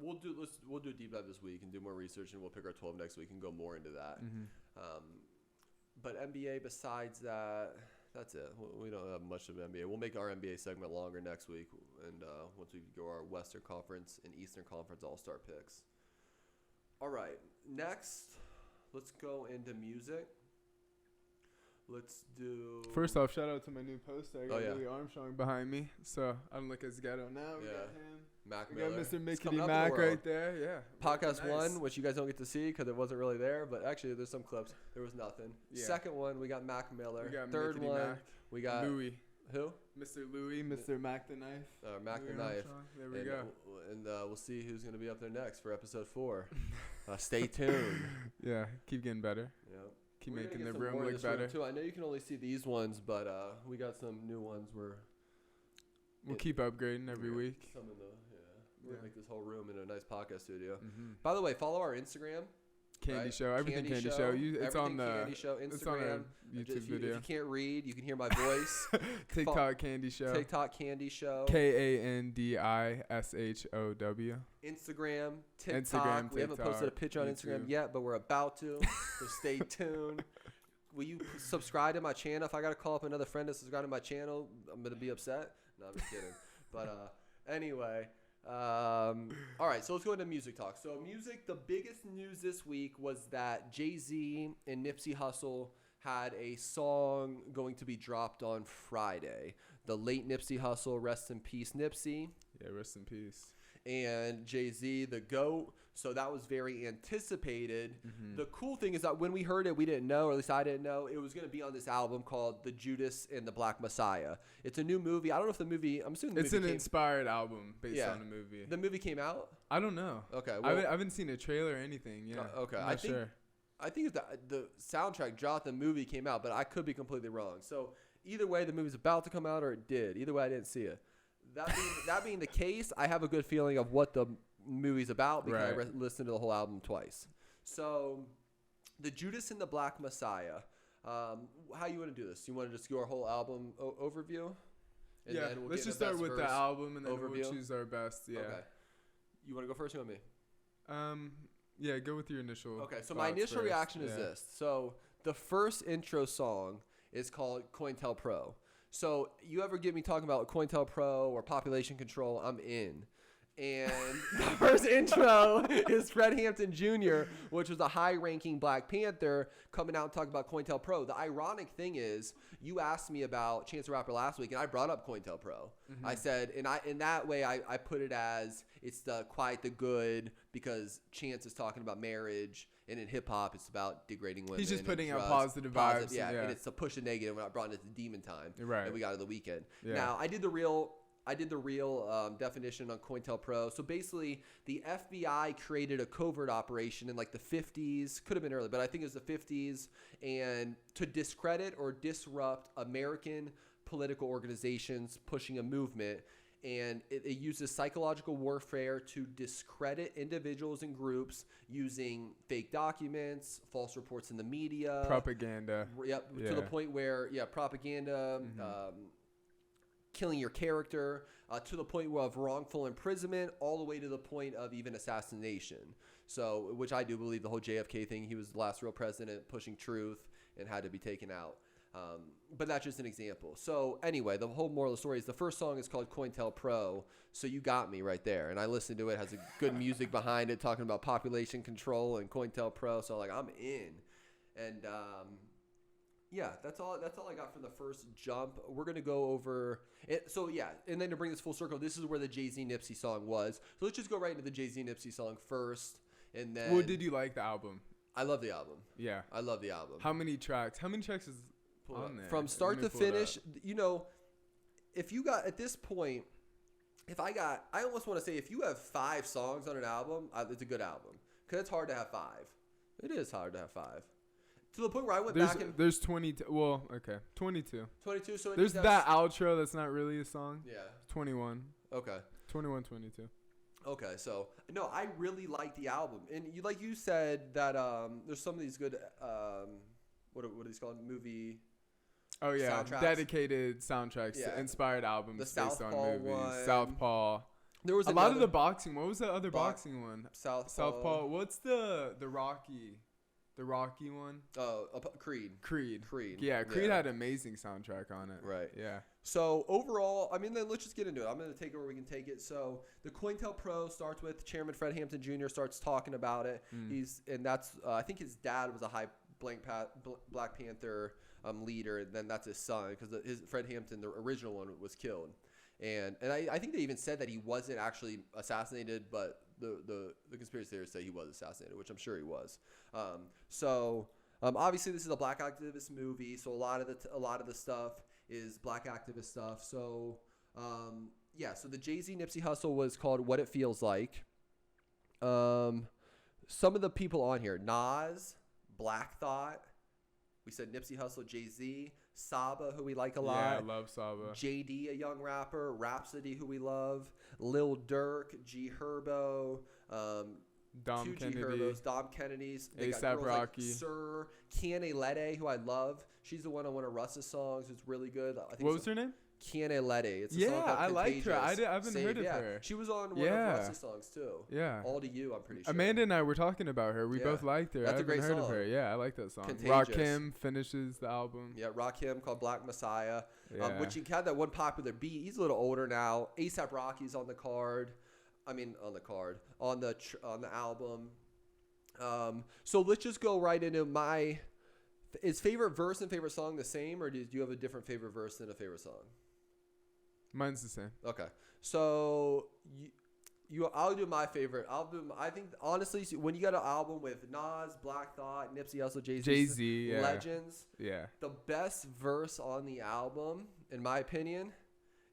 We'll do a deep dive this week and do more research, and we'll pick our 12 next week and go more into that. But NBA, besides that, that's it. We don't have much of NBA. We'll make our NBA segment longer next week, and once we go our Western Conference and Eastern Conference All-Star picks. All right, next. Let's go into music. Let's do... First off, shout out to my new poster. I got Louis yeah. Armstrong behind me, so I don't look as ghetto now. We got him. Mac we Miller. got Mr. Mickey Mac right there. Yeah. Podcast one, which you guys don't get to see because it wasn't really there, but actually there's some clips. There was nothing. Yeah. Second one, we got Mac Miller. We got Third Mickey one, Mac. we got... Louis. Who? Mr. Louis, Mr. Mac the Knife. Mac Louis the Knife. Armstrong. There we go. And we'll see who's going to be up there next for episode 4. Stay tuned. Yeah, keep getting better. Yeah. Keep making the room look better. Too. I know you can only see these ones, but we got some new ones we'll keep upgrading every week. Some of the We're gonna make this whole room in a nice podcast studio. By the way, follow our Instagram. KandiShow, everything KandiShow. It's on the KandiShow Instagram. It's on our YouTube video. If you can't read, you can hear my voice. TikTok KandiShow. TikTok KandiShow. KandiShow. Instagram, TikTok. We haven't posted a picture on Instagram yet, but we're about to. So stay tuned. Will you subscribe to my channel? If I got to call up another friend to subscribe to my channel, I'm gonna be upset. No, I'm just kidding. But anyway. All right, so let's go into music talk. So music, the biggest news this week was that Jay-Z and Nipsey Hussle had a song going to be dropped on Friday. The late Nipsey Hussle, rest in peace, Nipsey. Yeah, rest in peace. and Jay-Z, the GOAT. So that was very anticipated. Mm-hmm. The cool thing is that when we heard it, we didn't know, or at least I didn't know, it was going to be on this album called The Judas and the Black Messiah. It's a new movie. I don't know if the movie, I'm assuming the it's movie an inspired album based on the movie. The movie came out? I don't know. Okay. Well, I haven't seen a trailer or anything. Yeah. Okay. I'm not sure. I think the soundtrack dropped, the movie came out, but I could be completely wrong. So either way, the movie's about to come out or it did. Either way, I didn't see it. That being the case, I have a good feeling of what the movie's about because I listened to the whole album twice. So the Judas and the Black Messiah. How you want to do this? You want to just do our whole album overview? And then we'll let's just start with the album and then we'll choose our best. Yeah. Okay. You want to go first or you want me? Yeah, go with your initial. Okay, so my initial reaction is this. So the first intro song is called COINTELPRO. So you ever get me talking about COINTELPRO or population control, I'm in. And the first intro is Fred Hampton Jr., which was a high-ranking Black Panther, coming out and talking about COINTELPRO. The ironic thing is, you asked me about Chance the Rapper last week, and I brought up COINTELPRO. Mm-hmm. I said, in that way, I put it as it's the quiet, the good, because Chance is talking about marriage, and in hip-hop, it's about degrading women. He's just putting out positive vibes. Yeah, and it's to push the negative when I brought it to Demon Time that we got at the weekend. Yeah. Now, I did the real definition on COINTELPRO. So basically, the FBI created a covert operation in like the 50s, could have been early, but I think it was the 50s, and to discredit or disrupt American political organizations pushing a movement. And it uses psychological warfare to discredit individuals and groups using fake documents, false reports in the media. Propaganda. Yep, to the point where, propaganda, killing your character, to the point of wrongful imprisonment, all the way to the point of even assassination. So, which I do believe the whole JFK thing, he was the last real president pushing truth and had to be taken out. But that's just an example. So anyway, the whole moral of the story is the first song is called COINTELPRO. So you got me right there. And I listened to it, has a good music behind it, talking about population control and COINTELPRO. So I'm in. And that's all I got from the first jump. We're going to go over it. So and then to bring this full circle, this is where the Jay-Z Nipsey song was. So let's just go right into the Jay-Z Nipsey song first. And then well, did you like the album? I love the album. Yeah. I love the album. How many tracks is on there? From start to finish, if you got at this point, I almost want to say if you have 5 songs on an album, it's a good album because it's hard to have 5. It is hard to have 5. To the point where I went back and there's 20. Well, okay, 22. 22. So there's that outro that's not really a song. Yeah. 21. Okay. 21, 22. Okay, so no, I really like the album, and you said that there's some of these good what are these called? Movie. Oh yeah, soundtracks. Dedicated soundtracks, inspired albums based on movies. One. Southpaw. There was a lot of the boxing. What was the other boxing one? Southpaw. What's the Rocky one? Oh, Creed. Yeah, Creed had an amazing soundtrack on it. Right. Yeah. So overall, then let's just get into it. I'm going to take it where we can take it. So the COINTELPRO starts with Chairman Fred Hampton Jr. starts talking about it. That's I think his dad was a high Black Panther leader, and then that's his son because his Fred Hampton, the original one, was killed. And I think they even said that he wasn't actually assassinated, but the conspiracy theorists say he was assassinated, which I'm sure he was. Obviously this is a Black activist movie, so a lot of the stuff is Black activist stuff. So so the Jay-Z Nipsey Hussle was called What It Feels Like. Some of the people on here: Nas, Black Thought. We said Nipsey Hussle, Jay-Z, Saba, who we like a lot. Yeah, I love Saba. JD, a young rapper. Rhapsody, who we love. Lil Durk, G Herbo, Dom Kennedy. Herbos, Dom Kennedy's. A$AP Rocky. Like Sir, Kianelede, who I love. She's the one on one of Russ's songs. It's really good. I think what was her name? Kianelede. It's a song called I liked her. I Contagious. haven't heard of her. She was on one of Russ's songs too. Yeah. All to You, I'm pretty sure. Amanda and I were talking about her. We both liked her. That's a great heard song. Of her. Yeah, I like that song. Contagious. Rakim finishes the album. Yeah, Rakim called Black Messiah. Yeah. Which he had that one popular beat. He's a little older now. A$AP Rocky's on the card. On the album. So let's just go right into is favorite verse and favorite song the same, or do you have a different favorite verse than a favorite song? Mine's the same. Okay. So I'll do my favorite. I think honestly, when you got an album with Nas, Black Thought, Nipsey Hussle, Jay-Z, legends. Yeah. The best verse on the album, in my opinion,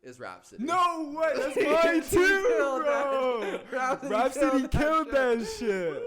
is Rhapsody. No way, that's mine too, bro. Rhapsody killed that shit.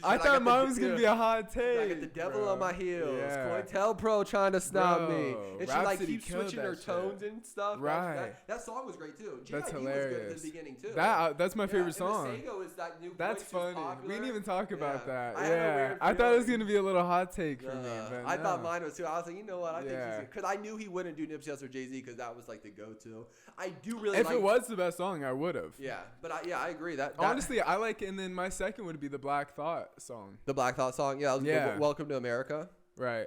I thought mine was gonna be a hot take. I got the devil on my heels. Yeah. COINTELPRO trying to snub me, and she like keeps killed switching her that tones shit. and stuff. Right. That song was great too. That's G.I.D. hilarious. was good at the beginning too. That's my favorite song. And Masego is that new That's voice who's funny. popular. We didn't even talk about that. I had a weird I thought it was feeling. gonna be a little hot take for me. But I no. thought mine was too. I was like, you know what? I think Yeah. because I knew he wouldn't do Nipsey Hussle or Jay-Z because that was like the go-to. I do really If like. it was the best song, I would have. Yeah, but I agree that Honestly, I like, and then my second would be the Black Thought song. the Black Thought song. Yeah, Welcome to America. Right.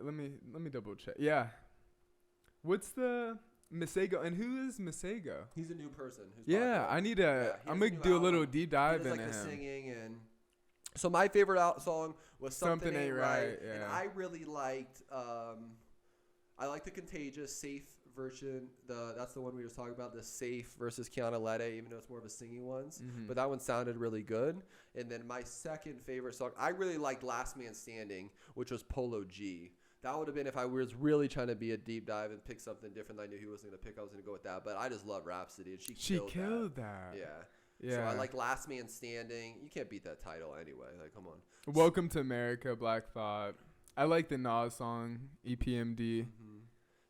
Let me double check. Yeah. What's the Masego? And who is Masego? He's a new person. Who's Yeah, popular. I need to. I'm gonna do a little deep dive into into like the him. singing and. So my favorite song was Something Ain't Right, yeah. and I really liked. I like the Contagious Safe version. That's the one we were talking about. The Safe versus Kiana Lede, even though it's more of a singing ones. Mm-hmm. But that one sounded really good. And then my second favorite song, I really liked Last Man Standing, which was Polo G. That would have been if I was really trying to be a deep dive and pick something different that I knew he wasn't going to pick. I was going to go with that. But I just love Rhapsody, and she killed that. Yeah. Yeah. So I like Last Man Standing. You can't beat that title anyway. Like, come on. Welcome to America, Black Thought. I like the Nas song, EPMD. Mm-hmm.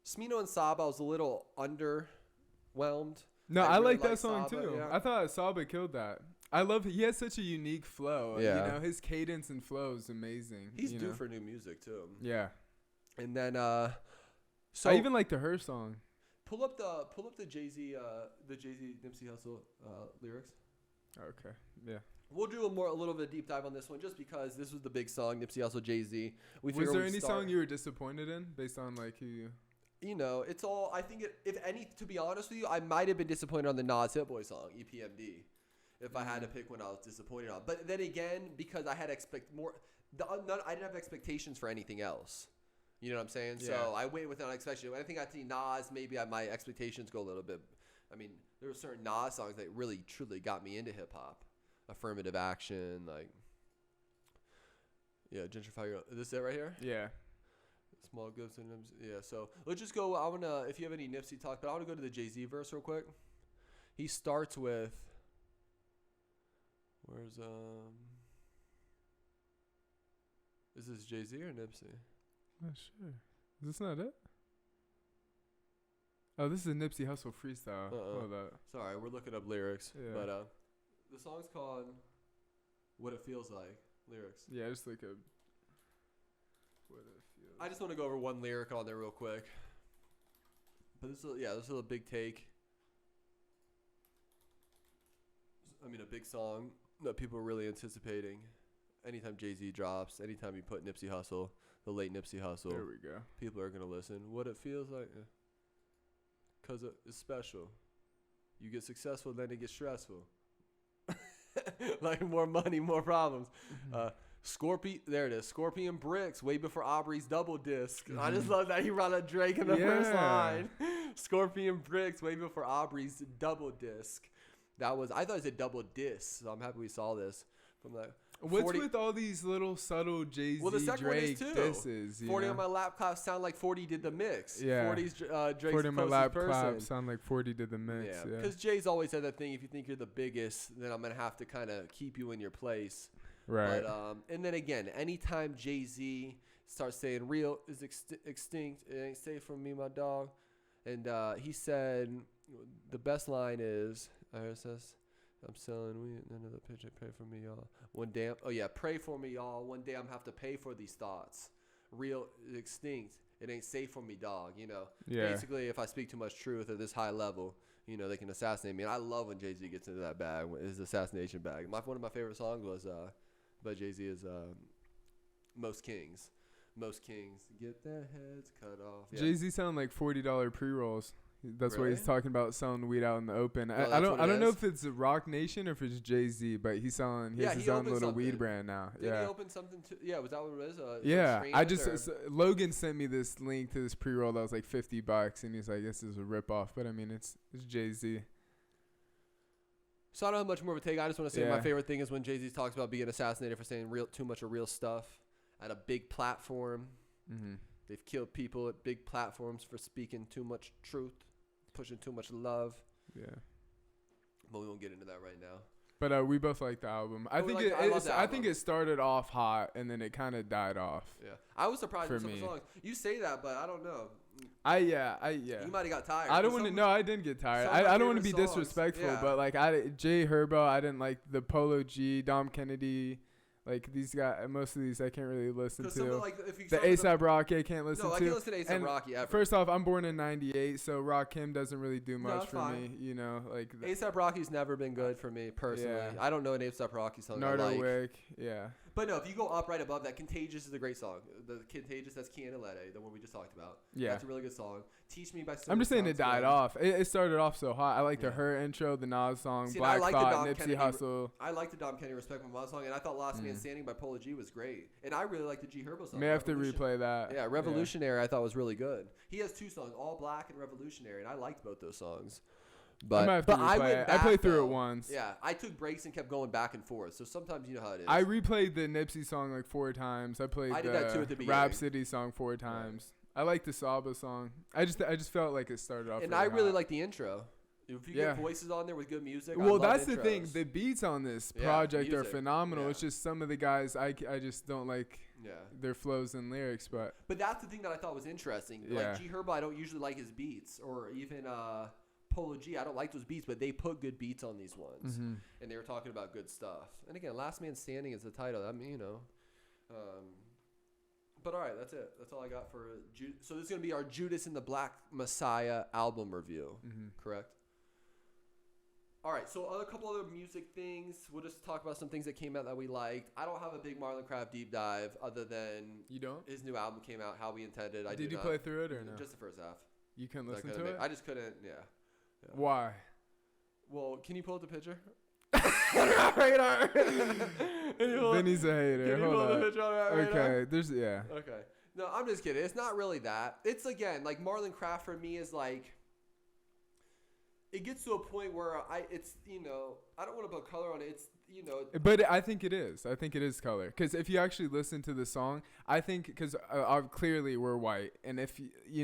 Smino and Saba was a little underwhelmed. No, I really like that song Saba, too. yeah. I thought Saba killed that. I love he has such a unique flow. Yeah. You know, his cadence and flow is amazing. He's due for new music too. Yeah. And then so I even like the Her song. pull up the Jay-Z Nipsey Hussle lyrics. Okay. Yeah. We'll do a little bit of deep dive on this one just because this was the big song, Nipsey Hussle, Jay-Z. Was there any song you were disappointed in based on like who you? You know, it's all. I think if any, to be honest with you, I might have been disappointed on the Nas Hit Boy song, EPMD, if I had to pick one I was disappointed on. But then again, because I had I didn't have expectations for anything else. You know what I'm saying? Yeah. So I went without expectation. When I think I see Nas, maybe my expectations go a little bit. I mean, there were certain Nas songs that really truly got me into hip hop, Affirmative Action, like Gentrify Your. Is this it right here? Yeah. Small gifts and yeah. So let's just go. I wanna, if you have any Nipsey talk, but I wanna go to the Jay-Z verse real quick. He starts with, is this Jay-Z or Nipsey? Not sure. Is this not it? Oh, this is a Nipsey Hussle freestyle. Hold up. Sorry, we're looking up lyrics. Yeah. But the song's called "What It Feels Like." Lyrics. Yeah, just like a. What it feels. I just want to go over one lyric on there real quick. But this is a big take. I mean, a big song that people are really anticipating. Anytime Jay-Z drops, anytime you put Nipsey Hussle, the late Nipsey Hussle, There we go. people are going to listen. What it feels like, because it's special. You get successful, then it gets stressful. Like more money, more problems. There it is. Scorpion Bricks, way before Aubrey's double disc. I just love that he brought up Drake in the first line. Scorpion Bricks, way before Aubrey's double disc. I thought it said double disc, so I'm happy we saw this. From the What's with all these little subtle Jay-Z, the second Drake one is too. disses? 40 on my laptop sound like 40 did the mix. Yeah. 40's Drake's 40 on my closest laptop person. sound like 40 did the mix. Yeah, Yeah. because Jay's always said that thing. If you think you're the biggest, then I'm gonna have to kind of keep you in your place. Right. But and then again, anytime Jay-Z starts saying "real is extinct, it ain't safe from me, my dog," and he said the best line is, "I'm selling weed, none of the picture, pray for me, y'all. One day, pray for me, y'all. One day I'm have to pay for these thoughts. Real is extinct, it ain't safe for me, dog." You know, basically, if I speak too much truth at this high level, you know, they can assassinate me. And I love when Jay-Z gets into that bag, his assassination bag. One of my favorite songs was by Jay-Z is Most Kings. Most Kings get their heads cut off. Yeah. Jay-Z sound like $40 pre-rolls. That's what he's talking about, selling weed out in the open. Oh, I don't know if it's Rock Nation or if it's Jay-Z, but he has his own little weed brand now. Did he open something too? Yeah, was that what it was? Yeah, Logan sent me this link to this pre-roll that was like $50, and he's like, "This is a ripoff," but I mean, it's Jay-Z. So I don't have much more of a take. I just want to say my favorite thing is when Jay-Z talks about being assassinated for saying too much of real stuff at a big platform. Mm-hmm. They've killed people at big platforms for speaking too much truth, pushing too much love. Yeah. But we won't get into that right now. But we both like the album. I think it started off hot and then it kind of died off. Yeah, I was surprised with some of the songs. You say that, but I don't know. You might have got tired. I don't want to. No, I didn't get tired. I don't want to be disrespectful, but like J Herbo, I didn't like the Polo G, Dom Kennedy. Like these guys, most of these I can't really listen to. Like, the ASAP Rocky I can't listen to. No, I can't listen to ASAP Rocky ever. First off, I'm born in '98, so Rakim doesn't really do much for me. You know, like ASAP Rocky's never been good for me personally. Yeah. I don't know an ASAP Rocky song. Nardo Wick, yeah. But no, if you go up right above that, Contagious is a great song. The Contagious, that's Kiana Lede, the one we just talked about. Yeah. That's a really good song. Teach Me by Silver I'm just saying it died off. It started off so hot. I liked her intro, the Nas song, Black Thought, Nipsey Hussle. I like the Dom Kennedy Respect My Mom song, and I thought Last Man Standing by Polo G was great. And I really like the G Herbo song. May have to replay that. Yeah, Revolutionary I thought was really good. He has two songs, All Black and Revolutionary, and I liked both those songs. But I played through it once. Yeah, I took breaks and kept going back and forth. So sometimes you know how it is. I replayed the Nipsey song like 4 times. I played the Rhapsody song 4 times. Right. I like the Saba song. I just felt like it started off. And I really like the intro. If you get voices on there with good music, well, that's the thing. The beats on this project are phenomenal. Yeah. It's just some of the guys I just don't like their flows and lyrics. But that's the thing that I thought was interesting. Yeah. Like G Herbo, I don't usually like his beats, or even Polo G. I don't like those beats, but they put good beats on these ones, and they were talking about good stuff. And again, Last Man Standing is the title. I mean, you know. But all right, that's it. That's all I got for so this is gonna be our Judas and the Black Messiah album review, correct? All right, so a couple other music things. We'll just talk about some things that came out that we liked. I don't have a big Marlon Craft deep dive other than his new album came out, How We Intended. Did you play through it or no? Just the first half. You couldn't listen to it? I just couldn't, yeah. Why? Well, can you pull up the picture? Radar. Vinny's a hater. Can you pull up the picture on radar? Okay, Okay. No, I'm just kidding. It's not really that. It's, again, like Marlon Craft for me is like, it gets to a point where I don't want to put color on it. It's, But I think it is. I think it is color. Because if you actually listen to the song, I think, because clearly we're white. And if,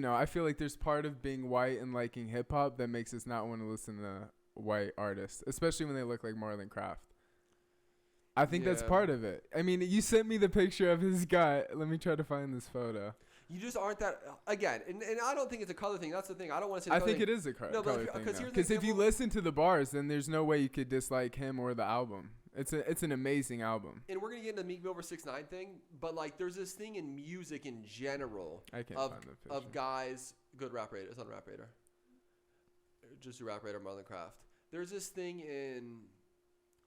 I feel like there's part of being white and liking hip hop that makes us not want to listen to white artists, especially when they look like Marlon Craft. I think that's part of it. I mean, you sent me the picture of his guy. Let me try to find this photo. You just aren't that, again, and I don't think it's a color thing. That's the thing. I don't want to say I think it is a color thing. Because if you listen to the bars, then there's no way you could dislike him or the album. It's an amazing album. And we're going to get into the Meek Mill vs. 6ix9ine thing, but like there's this thing in music in general of guys, good rap radar. It's on Rap Radar. Just a Rap Radar, Marlon Craft. There's this thing in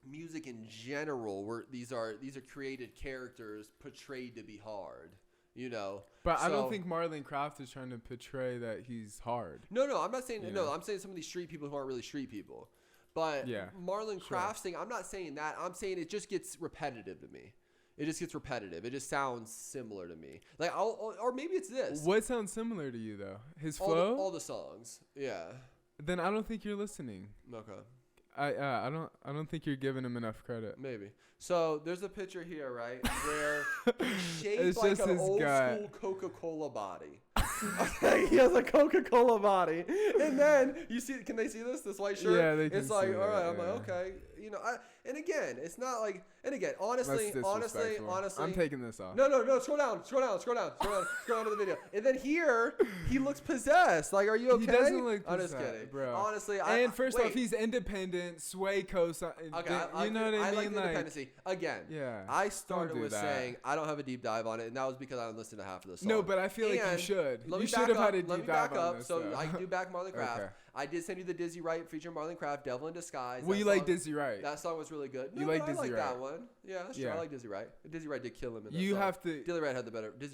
music in general where these are created characters portrayed to be hard. But I don't think Marlon Craft is trying to portray that he's hard. No, I'm not saying no. I'm saying some of these street people who aren't really street people. But Marlon Craft's thing, I'm not saying that. I'm saying it just gets repetitive to me. It just gets repetitive. It just sounds similar to me. Like, or maybe it's this. What sounds similar to you though? His flow? All the songs. Yeah. Then I don't think you're listening. Okay. I don't think you're giving him enough credit. Maybe. So there's a picture here, right, where he's shaped like an old school Coca-Cola body. Okay, he has a Coca-Cola body, and then you see. Can they see this? This white shirt. Yeah, they can. It's like, all right. I'm like, okay, and again, it's not like, and again, honestly, I'm taking this off. No. Scroll down to the video, and then here he looks possessed. Like, are you okay? He doesn't look possessed. I'm just kidding, bro. Honestly, first off, he's independent. Sway co-sign. Okay, you know what I mean? I like the independency. Again, I started with saying I don't have a deep dive on it, and that was because I didn't listen to half of the song. No, but I feel like you should. You should have had a deep dive on this. So I do back Marlon Craft. Okay. I did send you the Dizzy Wright featuring Marlon Craft, Devil in Disguise. Well, you like Dizzy Wright. That song was really good. You like Dizzy Wright. I like that one. Yeah, that's true. I like Dizzy Wright. Dizzy Wright did kill him in that song. Dizzy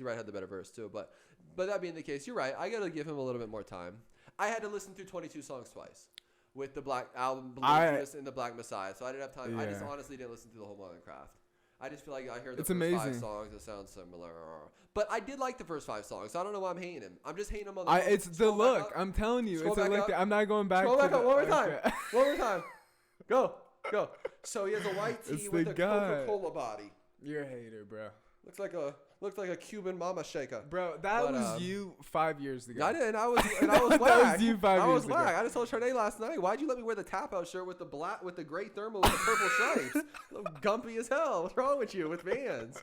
Wright had the better verse too. But that being the case, you're right. I got to give him a little bit more time. I had to listen through 22 songs twice with the Black album, Judas and the Black Messiah. So I didn't have time. Yeah. I just honestly didn't listen to the whole Marlon Craft. I just feel like I hear the first 5 songs that sound similar. But I did like the first 5 songs. So I don't know why I'm hating him. I'm just hating him on the It's the look. I'm telling you. It's a look. I'm not going back. Scroll back up one more time. One more time. Go. Go. So he has a white tee with a Coca-Cola body. You're a hater, bro. Looks like a Cuban mama shaker. Bro, that was you 5 years ago. I was whack. That was you 5 years ago. I was whack. I just told Sharday last night, why'd you let me wear the tap out shirt with the gray thermal with the purple stripes? Gumpy as hell. What's wrong with you with Vans?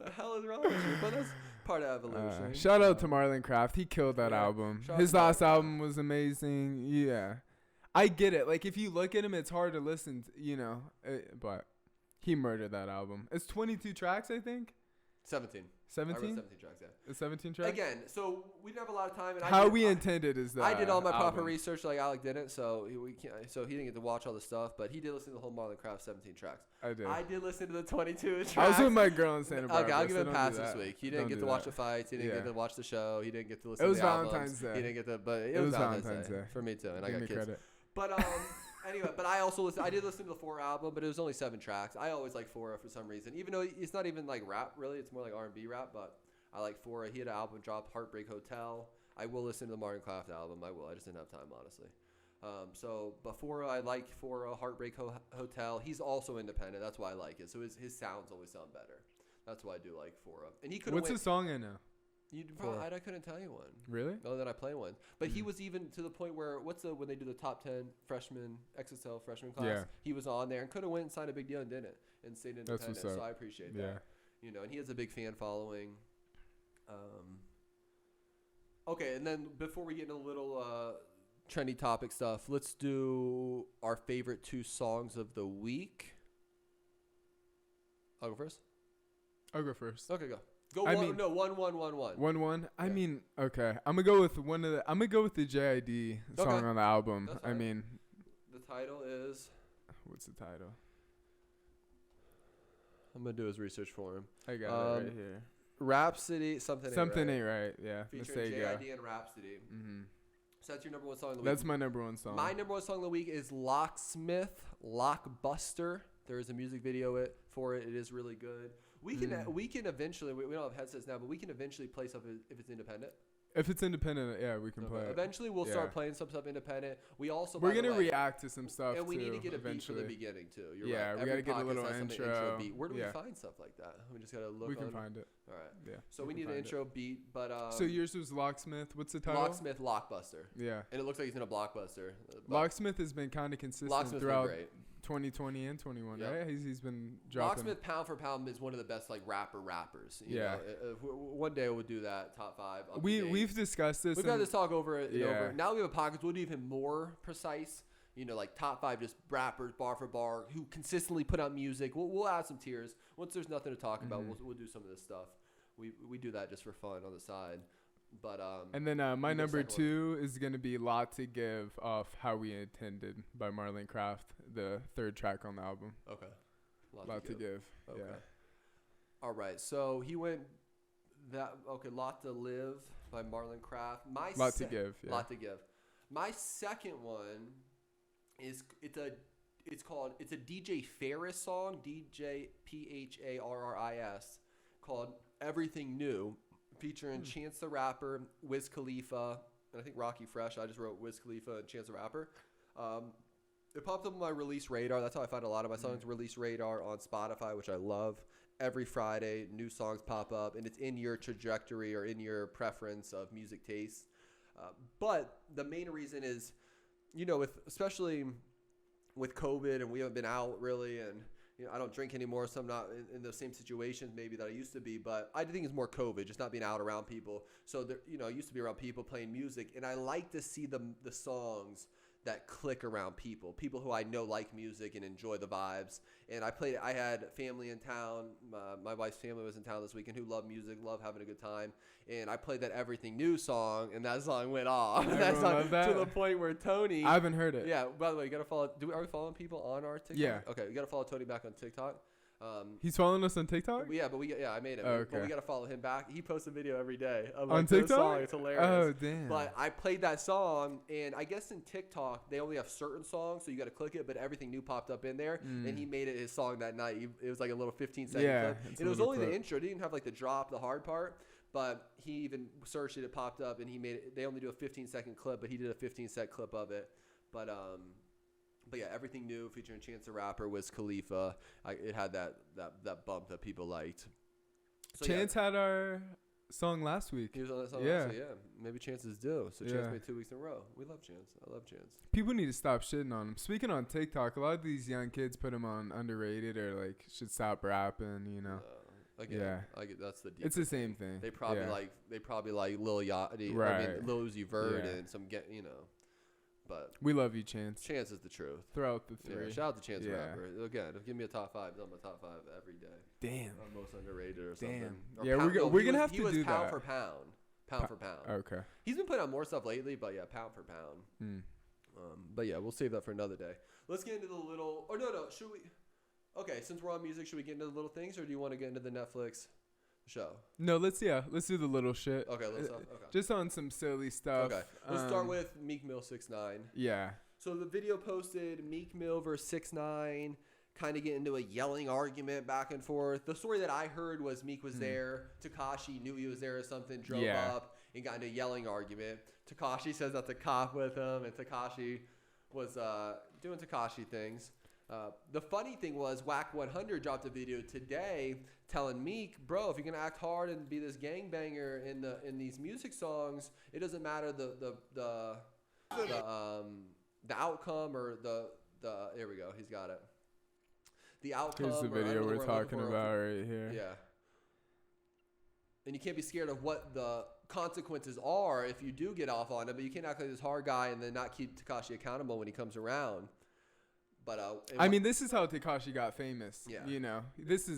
The hell is wrong with you? But that's part of evolution. Shout out to Marlon Craft. He killed that album. His last album was amazing. Yeah. I get it. Like, if you look at him, it's hard to listen to, but he murdered that album. It's 22 tracks, I think. 17. 17? I wrote 17 tracks, yeah. It's 17 tracks? Again, so we didn't have a lot of time. And How we intended is that I did all my proper research like Alec didn't, so he didn't get to watch all the stuff, but he did listen to the whole Marlon Craft 17 tracks. I did listen to the 22 tracks. I was with my girl in Santa Barbara. Okay, I'll give him a pass this week. He didn't get to watch the fights. He didn't get to watch the show. He didn't get to listen to the albums. It was Valentine's Day. He didn't get to, but it was Valentine's Day. For me too, and I got kids. Credit. But anyway, but I also I did listen to the 4 album, but it was only 7 tracks. I always like 4 for some reason, even though it's not even like rap really. It's more like R&B rap, but I like 4. He had an album drop, Heartbreak Hotel. I will listen to the Martin Craft album. I will. I just didn't have time, honestly. So before I like 4 Heartbreak Hotel, he's also independent. That's why I like it. So his sounds always sound better. That's why I do like 4. And he could. What's the song in now? I couldn't tell you one. Really? Other than I play one. But he was even to the point where when they do the top 10 freshman XSL freshman class, he was on there and could have went and signed a big deal and didn't and stayed independent. So I appreciate that. And he has a big fan following. Okay, and then before we get into a little trendy topic stuff, let's do our favorite 2 songs of the week. I'll go first. I'll go first. Okay, go. One. 1-1. I mean, okay. I'm gonna go with the JID song on the album. I mean, the title is. What's the title? I'm gonna do his research for him. I got it right here. Rhapsody, something ain't right. Yeah. Featuring JID and Rhapsody. Mm-hmm. So that's your number 1 song of the week. That's my number 1 song. My number 1 song of the week is Locksmith, Lockbuster. There is a music video for it. It is really good. We can eventually. We don't have headsets now, but we can eventually play stuff if it's independent. If it's independent, yeah, we can play it. Eventually, we'll start playing some stuff independent. We're gonna react to some stuff, and we need to get a beat for the beginning too. You're right. We gotta get a little intro beat. Where do we find stuff like that? We just gotta look. We can find it. All right. Yeah. So we need an intro beat, but so yours was Locksmith. What's the title? Locksmith, Lockbuster. Yeah. And it looks like he's in a blockbuster. Locksmith has been kind of consistent throughout 2020 and 21, right? He's been dropping. Locksmith, pound for pound, is one of the best like rappers. You know? One day we'll do that top 5. We've discussed this. We've got this talk over it. Over. Now we have a podcast. We'll do even more precise. Like top 5 just rappers bar for bar who consistently put out music. We'll add some tiers once there's nothing to talk about. We'll do some of this stuff. We do that just for fun on the side. But and then my number 2 is gonna be "Lot to Give" off "How We Intended" by Marlon Craft, the 3rd track on the album. Okay. Lot to Give. Okay. Yeah. All right. So he went "Lot to Live" by Marlon Craft. Lot to Give. Yeah. Lot to Give. My second one is it's a DJ Ferris song, DJ Pharris, called "Everything New." Featuring Chance the Rapper, Wiz Khalifa, and I think Rocky Fresh. I just wrote Wiz Khalifa and Chance the Rapper. It popped up on my release radar. That's how I find a lot of my songs. Release radar on Spotify, which I love. Every Friday, new songs pop up, and it's in your trajectory or in your preference of music taste. But the main reason is, especially with COVID, and we haven't been out really, and I don't drink anymore, so I'm not in the same situations maybe that I used to be. But I think it's more COVID, just not being out around people. So I used to be around people playing music, and I like to see the songs that click around people who I know like music and enjoy the vibes. And I had family in town. My wife's family was in town this weekend who love music, love having a good time. And I played that Everything New song, and that song went off. That song to the point where Tony. I haven't heard it. Yeah. By the way, you gotta follow. Are we following people on our TikTok? Yeah. Okay. You gotta follow Tony back on TikTok. He's following us on TikTok? Yeah, but I made it. Oh, okay. But we got to follow him back. He posts a video every day of on TikTok. Song. It's hilarious. Oh, damn. But I played that song, and I guess in TikTok, they only have certain songs, so you got to click it, but Everything New popped up in there, and he made it his song that night. It was like a little 15-second clip. And it was only the intro. It didn't have like the drop, the hard part, but he even searched it popped up, and he made it. They only do a 15-second clip, but he did a 15-second clip of it. But But yeah, Everything New featuring Chance the Rapper, Wiz Khalifa. It had that bump that people liked. So Chance had our song last week. He was on that song last week, yeah. Maybe Chance is due. So Chance made 2 weeks in a row. We love Chance. I love Chance. People need to stop shitting on him. Speaking on TikTok, a lot of these young kids put him on underrated or like should stop rapping, you know. Again, that's the. It's the same thing. They probably like Lil Yachty, right? I mean, Lil Uzi Vert and some But we love you, Chance. Chance is the truth. Throw out the 3. Yeah, shout out to Chance the Rapper. Again, give me a top 5. It's on my top 5 every day. Damn. Most underrated or something. Or we're gonna have to do that. He was pound for pound. Pound for pound. Okay. He's been putting out more stuff lately, but yeah, pound for pound. But yeah, we'll save that for another day. Let's get into the little. Or no, should we? Okay, since we're on music, should we get into the little things, or do you want to get into the Netflix show? No, let's do the little shit. Okay, let's just on some silly stuff. Okay, let's start with Meek Mill 6ix9ine. Yeah. So the video posted Meek Mill versus 6ix9ine, kind of get into a yelling argument back and forth. The story that I heard was Meek was there, Tekashi knew he was there or something, drove up and got into a yelling argument. Tekashi says that's a cop with him, and Tekashi was doing Tekashi things. The funny thing was, Whack 100 dropped a video today telling Meek, bro, if you're gonna act hard and be this gangbanger in these music songs, it doesn't matter the outcome or the here we go, he's got it. The outcome. Here's the video we're talking about right here. Yeah. And you can't be scared of what the consequences are if you do get off on it, but you can't act like this hard guy and then not keep Tekashi accountable when he comes around. But I mean, this is how Tekashi got famous. Yeah. You know, it's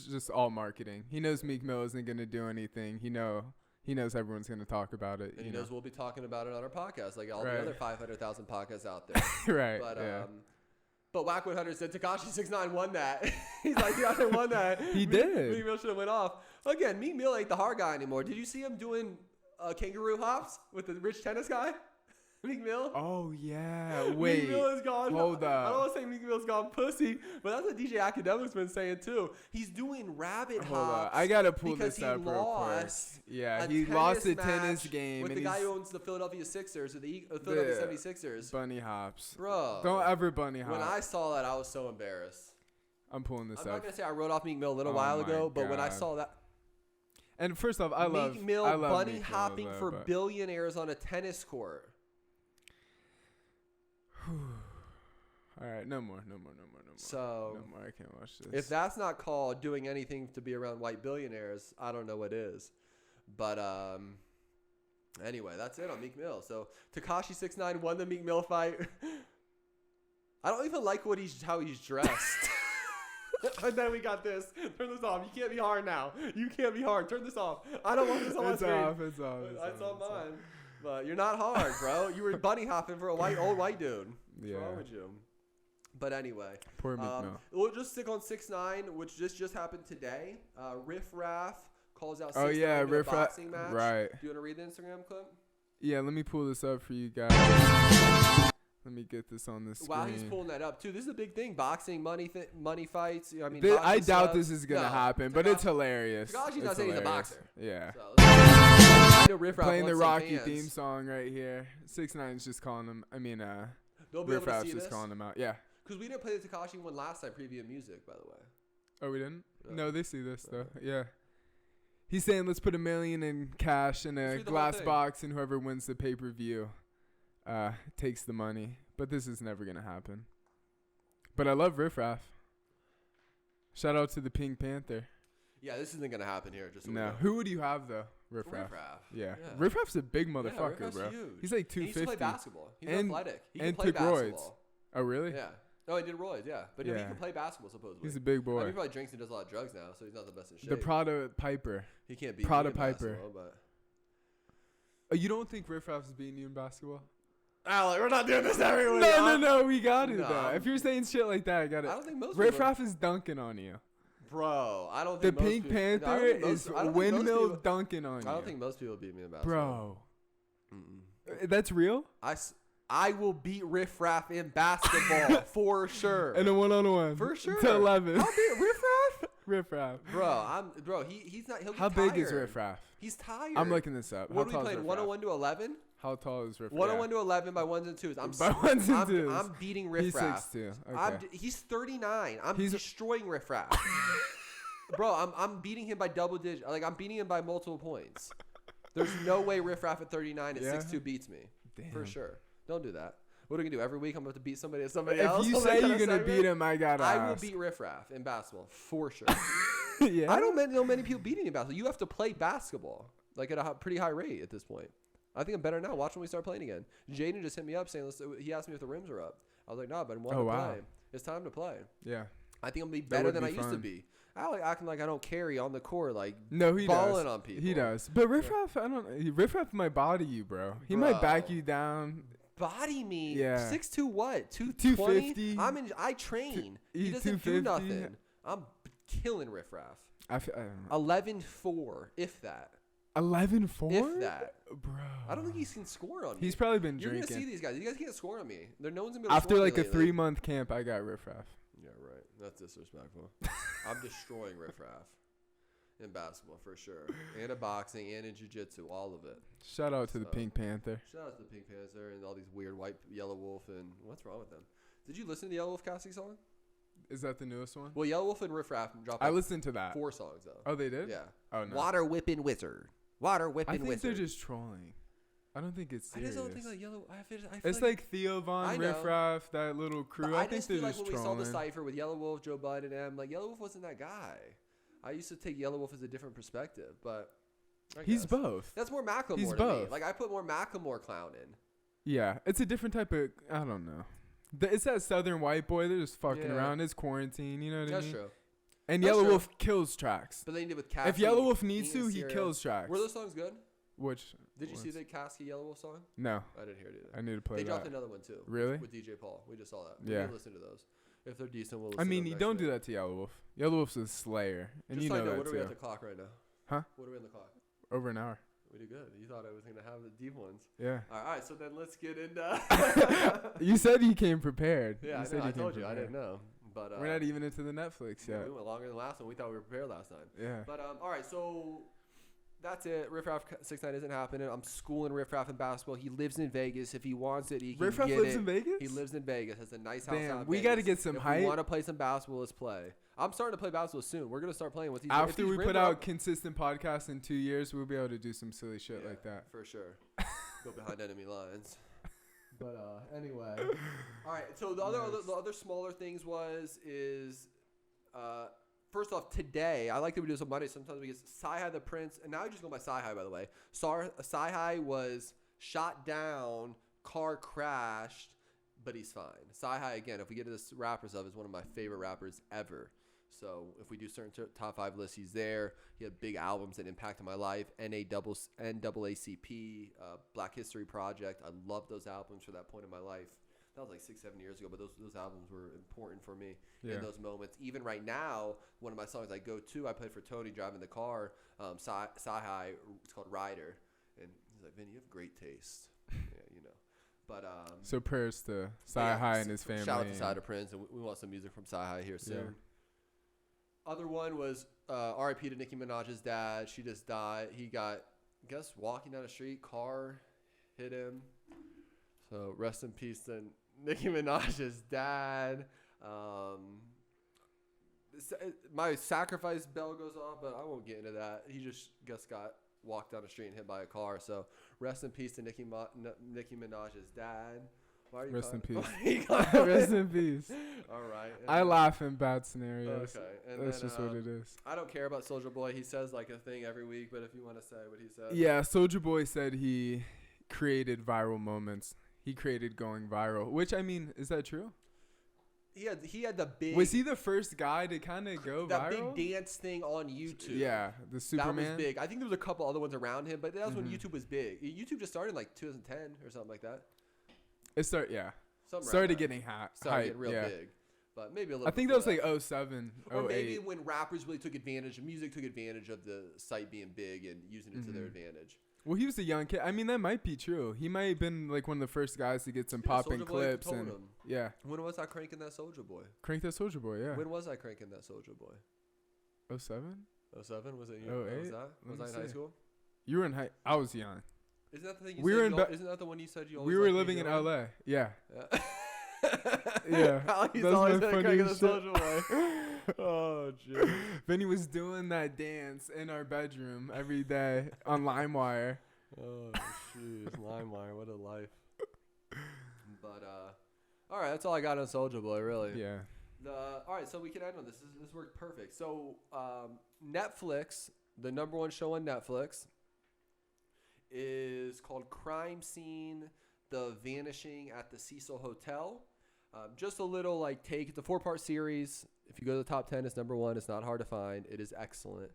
just all marketing. He knows Meek Mill isn't going to do anything. He knows everyone's going to talk about it. And he knows we'll be talking about it on our podcast, like all the other 500,000 podcasts out there. Right. But but Whack 100 said Tekashi 6ix9ine won that. He's like, yeah, I won that. He did. Meek Mill should have went off. Again, Meek Mill ain't the hard guy anymore. Did you see him doing kangaroo hops with the rich tennis guy? Meek Mill? Oh, yeah. Wait. Meek Mill is gone. Hold up. I don't want to say Meek Mill's gone pussy, but that's what DJ Academic's been saying, too. He's doing rabbit hops. I got to pull this up real quick. Yeah, he lost a tennis game. With the guy who owns the Philadelphia Sixers, or the Philadelphia 76ers. Bunny hops. Bro. Don't ever bunny hop. When I saw that, I was so embarrassed. I'm pulling this up. I'm not going to say I wrote off Meek Mill a little while ago, but when I saw that. And first off, I love Meek Mill bunny hopping for billionaires on a tennis court. All right, no more. So, no more. I can't watch this. If that's not called doing anything to be around white billionaires, I don't know what is. But anyway, that's it on Meek Mill. So Tekashi 6ix9ine won the Meek Mill fight. I don't even like how he's dressed. And then we got this. Turn this off. You can't be hard now. You can't be hard. Turn this off. I don't want this on my screen. It's off. It's on mine. But you're not hard, bro. You were bunny hopping for a old white dude. What's wrong with you? But anyway, poor Meek Mill. We'll just stick on 6ix9ine, which just happened today. Riff Raff calls out 6ix9ine in a boxing match. Right. Do you want to read the Instagram clip? Yeah, let me pull this up for you guys. Let me get this on the screen. While he's pulling that up, too, this is a big thing. Boxing, money fights. I mean, I doubt this is going to happen, but it's hilarious. Tekashi's not saying he's a boxer. Yeah. So, Riff Raff playing the Rocky theme song right here. 6ix9ine's just calling him. I mean, Riff Raff's just calling him out. Yeah. Because we didn't play the Tekashi one last time, preview music, by the way. Oh, we didn't? No, they see this, though. Yeah. He's saying, let's put $1 million in cash in a glass box, and whoever wins the pay-per-view takes the money. But this is never going to happen. But I love Riff Raff. Shout out to the Pink Panther. Yeah, this isn't going to happen here. Just no. Who would you have, though? Riff Raff. Yeah. Riff Raff's a big motherfucker, bro. Huge. He's like 250. He used to play basketball. He's athletic. He can play basketball. Oh, really? Yeah. No, he did roids, yeah. But he can play basketball, supposedly. He's a big boy. I mean, he probably drinks and does a lot of drugs now, so he's not the best in shape. The Prada Piper. He can't beat Prada me in Piper. But you don't think Riff Raff is beating you in basketball? Alec, we're not doing this every week. No, we got it, though. If you're saying shit like that, I got it. I don't think most Riff Raff is dunking on you. Bro, I don't think the Pink Panther is windmill dunking on you. I don't think most people beat me in basketball. Bro. That's real? I will beat Riff Raff in basketball for sure. In a one-on-one. For sure. To 11. I'll beat Riff Raff? Riff Raff. Bro, he's not. He'll get How tired. big is Riff Raff? He's tired. I'm looking this up. What are we playing? 101 to 11? How tall is Riff? 101 to 11 by ones and twos. I'm beating Riff Raff. He's 6'2". Okay. He's 39. I'm destroying Riff Raff. Bro, I'm beating him by double digits. Like, I'm beating him by multiple points. There's no way Riff Raff at 39 at 6'2" beats me. Damn. For sure. Don't do that. What are we going to do? Every week I'm about to beat somebody else? If you say you're going to beat him, I got to I will beat Riff Raff in basketball. For sure. Yeah. I don't know many people beating me in basketball. You have to play basketball. Like, at a pretty high rate at this point. I think I'm better now. Watch when we start playing again. Jaden just hit me up saying, he asked me if the rims are up. I was like, no, but I want to play. It's time to play. Yeah. I think I'm going to be better than I used to be. I like acting like I don't carry on the court, like he balling does. on people. He does. But Riff Raff, Riff Raff might body you, bro. He might back you down. Body me? Yeah. 6'2" what? 250? I train. He doesn't do nothing. I'm killing Riff Raff. I don't know. 11-4, if that. 11-4? If that. Bro. I don't think he can score on me. He's probably been You're drinking. You're going to see these guys. You guys can't score on me. No one's going to be able to After score like on a me 3-month camp, I got Riff Raff. Yeah, right. That's disrespectful. I'm destroying Riff Raff in basketball for sure. And in boxing and in jiu-jitsu, all of it. Shout out to the Pink Panther. Shout out to the Pink Panther and all these weird white Yellow Wolf and what's wrong with them? Did you listen to the Yellow Wolf casting song? Is that the newest one? Well, Yellow Wolf and Riff Raff dropped. I listened to that. 4 songs though. Oh, they did? Yeah. Oh no. Water whipping wizard. Water whipping wizard. I think they're just trolling. I don't think it's serious. I just don't think like Yellow. I feel it's like Theo Von, Riff Raff, that little crew. But I think they're just when trolling. we saw the cipher with Yellow Wolf, Joe Budden, and M, like Yellow Wolf wasn't that guy. I used to take Yellow Wolf as a different perspective, but he's both. That's more Macklemore. He's to both. Me. Like I put more Macklemore clown in. Yeah, it's a different type of. I don't know. It's that Southern white boy. They're just fucking around. It's quarantine. You know what I mean? That's true. And Yellow Wolf kills tracks. But they did with Cassie. If Yellow Wolf needs to, he kills tracks. Were those songs good? Did you see the Cassie Yellow Wolf song? No. I didn't hear it either. I need to play that. They dropped another one too. Really? With DJ Paul. We just saw that. Yeah. We'll listen to those. If they're decent, we'll listen to them. You don't do that to Yellow Wolf. Yellow Wolf's a slayer. And just you know that what are too. we at the clock right now? Huh? What are we on the clock? Over an hour. We do good. You thought I was going to have the deep ones. Yeah. All right, so then let's get into... You said you came prepared. Yeah, I told you. I didn't know. But we're not even into the Netflix yet. We went longer than last one. We thought we were prepared last time. Yeah. But all right, so that's it. Riff Raff 6ix9ine isn't happening. I'm schooling Riff Raff in basketball. He lives in Vegas. If he wants it, he can Riff Raff get lives it. in Vegas? He lives in Vegas. Has a nice house out in we Vegas. got to get some hype. If we want to play some basketball, let's play. I'm starting to play basketball soon. We're going to start playing with these. After we put out consistent podcasts in 2 years, we'll be able to do some silly shit like that. For sure. Go behind enemy lines. But anyway. All right, so the other smaller things is first off, today, I like that we do this on Monday. Sometimes we get Sci-Hi the Prince, and now I just go by Sci-Hi, by the way. Sci-Hi was shot down, car crashed, but he's fine. Sci-Hi, again, if we get to this rapper stuff, is one of my favorite rappers ever. So if we do certain top 5 lists, he's there. He had big albums that impacted my life. NAACP, Black History Project. I love those albums for that point in my life. That was like 6-7 years ago, but those albums were important for me in those moments. Even right now, one of my songs I go to, I played for Tony driving the car, Sci-Hi, it's called Rider. And he's like, Vin, you have great taste. Yeah, you know. But so prayers to Sci-Hi and his family. Shout out to Sci-Hi Prince, and we want some music from Sci-Hi here soon. Yeah. Other one was R.I.P. to Nicki Minaj's dad. She just died. He got, I guess, walking down the street, car hit him. So rest in peace to Nicki Minaj's dad. My sacrifice bell goes off, but I won't get into that. He just got walked down the street and hit by a car. So rest in peace to Nicki Minaj's dad. Rest in peace. Rest in peace. All right. I laugh in bad scenarios. Okay. And that's just what it is. I don't care about Soulja Boy. He says like a thing every week, but if you want to say what he said. Yeah, Soulja Boy said he created viral moments. He created going viral, which, I mean, is that true? He had the big... Was he the first guy to kind of go viral? That big dance thing on YouTube. Yeah, the Superman. That was big. I think there was a couple other ones around him, but that was when YouTube was big. YouTube just started in like 2010 or something like that. It started getting hot. Started getting real big. But maybe a little I think that was like 07, Or 08. maybe when rappers really took advantage, music took advantage of the site being big and using it to their advantage. Well, he was a young kid. I mean, that might be true. He might have been like one of the first guys to get some popping clips. And yeah. When was I cranking that Soulja Boy? Crank that Soulja Boy, yeah. When was I cranking that Soulja Boy? 07? 07? Was it you? 08? Was I in high school? You were in high. I was young. Isn't that the thing? Isn't that the one you said you always? We were living in LA. Yeah. Yeah. He's always cracking the social way. Oh, jeez. Vinny was doing that dance in our bedroom every day on LimeWire. Oh, jeez. LimeWire, what a life. But, all right, that's all I got on Soulja Boy, really. Yeah. All right, so we can end on this. This worked perfect. So, Netflix, the number one show on Netflix, is called Crime Scene: The Vanishing at the Cecil Hotel. Just a little take. It's a 4-part series. If you go to the top 10, it's number 1. It's not hard to find. It is excellent.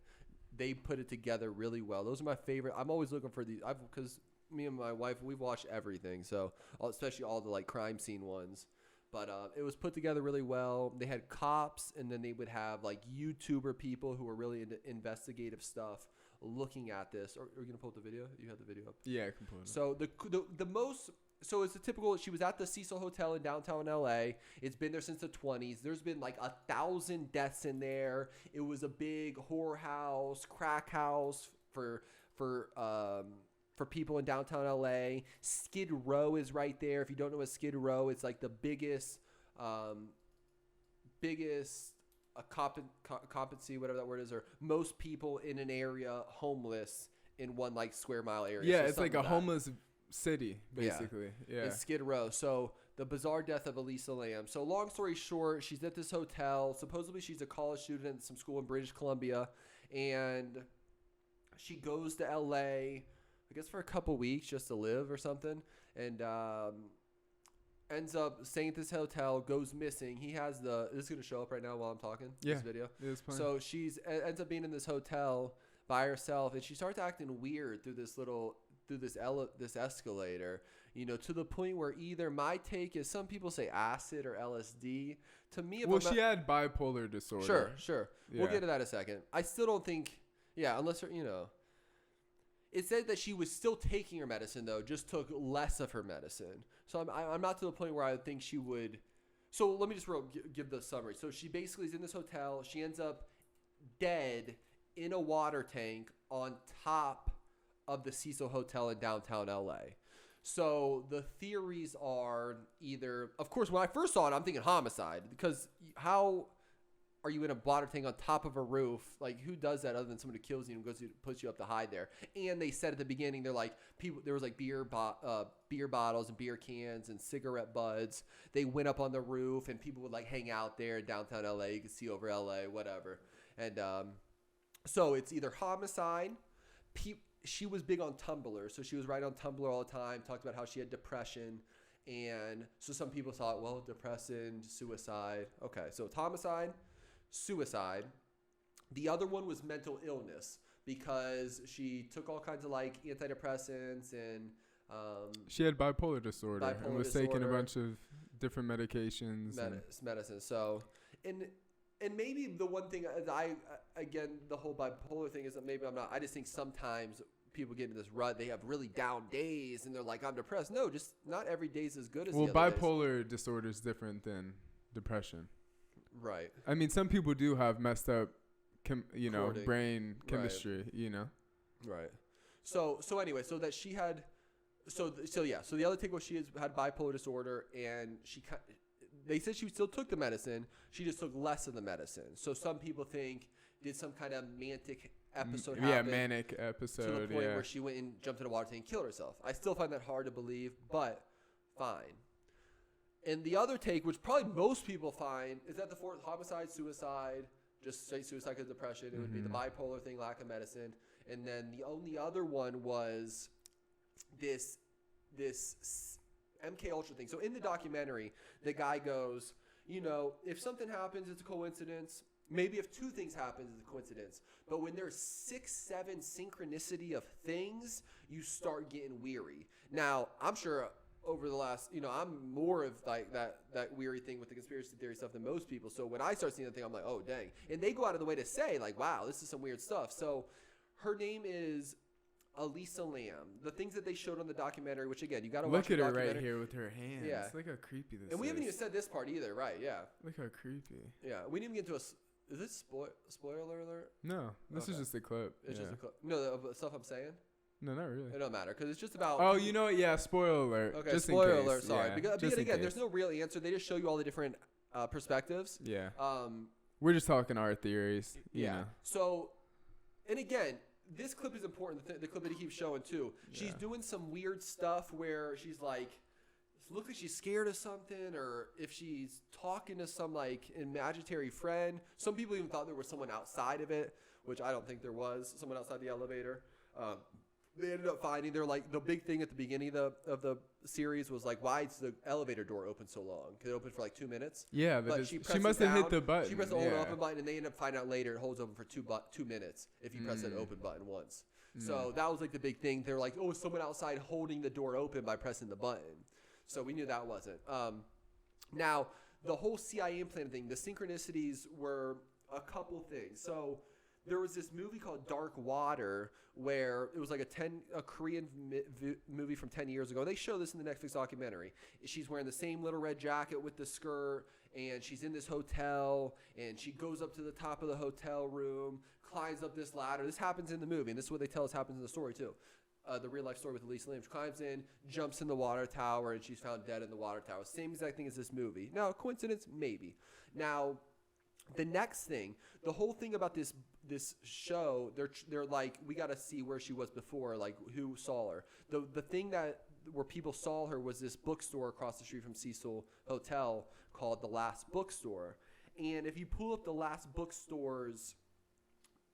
They put it together really well. Those are my favorite. I'm always looking for these. Because me and my wife, we've watched everything. So especially all the crime scene ones. But it was put together really well. They had cops, and then they would have YouTuber people who were really into investigative stuff looking at this. Are you gonna pull up the video? You have the video up. Yeah, I can pull it up. So the most. So it's a typical. She was at the Cecil Hotel in downtown LA. It's been there since the 20s. There's been 1,000 deaths in there. It was a big whore house, crack house for people in downtown LA. Skid Row is right there. If you don't know what Skid Row, it's the biggest occupancy, whatever that word is, or most people in an area homeless in one square mile area. Yeah, so it's like a homeless city, basically. Yeah. It's Skid Row. So the bizarre death of Elisa Lam. So long story short, she's at this hotel. Supposedly she's a college student at some school in British Columbia, and she goes to LA, I guess for a couple weeks just to live or something, and ends up staying at this hotel, goes missing. He has this is going to show up right now while I'm talking. Yeah, this video. It is fine. So she's ends up being in this hotel by herself, and she starts acting weird through this escalator, to the point where either my take is some people say acid or LSD. To me, she had bipolar disorder. Sure. Yeah. We'll get to that in a second. I still don't think, unless it said that she was still taking her medicine though, just took less of her medicine. So I'm not to the point where I think she would. So let me just give the summary. So she basically is in this hotel. She ends up dead in a water tank on top of the Cecil Hotel in downtown LA. So the theories are either, of course, when I first saw it, I'm thinking homicide, because how are you in a water tank on top of a roof? Who does that other than someone who kills you and puts you up to hide there? And they said at the beginning, they're people. There was beer bottles and beer cans and cigarette butts. They went up on the roof and people would hang out there in downtown LA. You could see over LA, whatever. And so it's either homicide. She was big on Tumblr, so she was right on Tumblr all the time, talked about how she had depression, and so some people thought, well, depression, suicide. Okay, so it's homicide, suicide. The other one was mental illness, because she took all kinds of antidepressants, and she had bipolar disorder and was taking a bunch of different medications. Medicine. So, and maybe the one thing the whole bipolar thing is that maybe I'm not. I just think sometimes people get into this rut. They have really down days, and they're I'm depressed. No, just not every day's as good as the other bipolar disorder is different than depression. Right. I mean, some people do have messed up, brain chemistry. Right. So anyway, so that she had, so the other thing was she had bipolar disorder, and they said she still took the medicine. She just took less of the medicine. So some people think did some kind of manic episode happen. Yeah, manic episode. To the point where she went and jumped in a water tank and killed herself. I still find that hard to believe, but fine. And the other take, which probably most people find, is that the fourth homicide, suicide, just say suicide because of depression. It would be the bipolar thing, lack of medicine. And then the only other one was this MK Ultra thing. So in the documentary, the guy goes, if something happens, it's a coincidence. Maybe if two things happen, it's a coincidence. But when there's 6, 7 synchronicity of things, you start getting weary. Now, I'm sure over the last, I'm more of that weary thing with the conspiracy theory stuff than most people. So when I start seeing that thing, I'm like, oh, dang. And they go out of the way to say, wow, this is some weird stuff. So her name is Elisa Lam. The things that they showed on the documentary, which again, you got to watch the documentary. Look at her right here with her hands. Yeah. Look how creepy this is. And we haven't even said this part either, right? Yeah. Look how creepy. Yeah. We didn't even get into is this spoiler alert? No. This is just a clip. It's just a clip. No, the stuff I'm saying? No, not really. It don't matter because it's just about. Oh, you know what? Yeah, spoiler alert. Okay, just spoiler in case. alert. Sorry, Yeah, because again, there's no real answer. They just show you all the different perspectives. Yeah. We're just talking our theories. You know. So, and again, this clip is important. The clip that he keeps showing too. She's doing some weird stuff where she's like, looks like she's scared of something, or if she's talking to some like imaginary friend. Some people even thought there was someone outside of it, which I don't think there was. Someone outside the elevator. They ended up finding they're like the big thing at the beginning of the series was like, why is the elevator door open so long? Because it opened for like 2 minutes. Yeah, but she must have hit the button. She pressed the open button, and they end up finding out later it holds open for 2 minutes if you press that open button once. So that was like the big thing. They're like, oh, someone outside holding the door open by pressing the button. So we knew that wasn't. Now, the whole CIA implant thing, the synchronicities were a couple things. So there was this movie called Dark Water where it was like a Korean movie from 10 years ago. They show this in the Netflix documentary. She's wearing the same little red jacket with the skirt, and she's in this hotel, and she goes up to the top of the hotel room, climbs up this ladder. This happens in the movie, and this is what they tell us happens in the story too. The real life story with Elisa Lam. She climbs in, jumps in the water tower, and she's found dead in the water tower. Same exact thing as this movie. Now, coincidence? Maybe. Now, the next thing, the whole thing about this show, they're like, we got to see where she was before, like who saw her. The thing that where people saw her was this bookstore across the street from Cecil Hotel called The Last Bookstore. And if you pull up The Last Bookstore's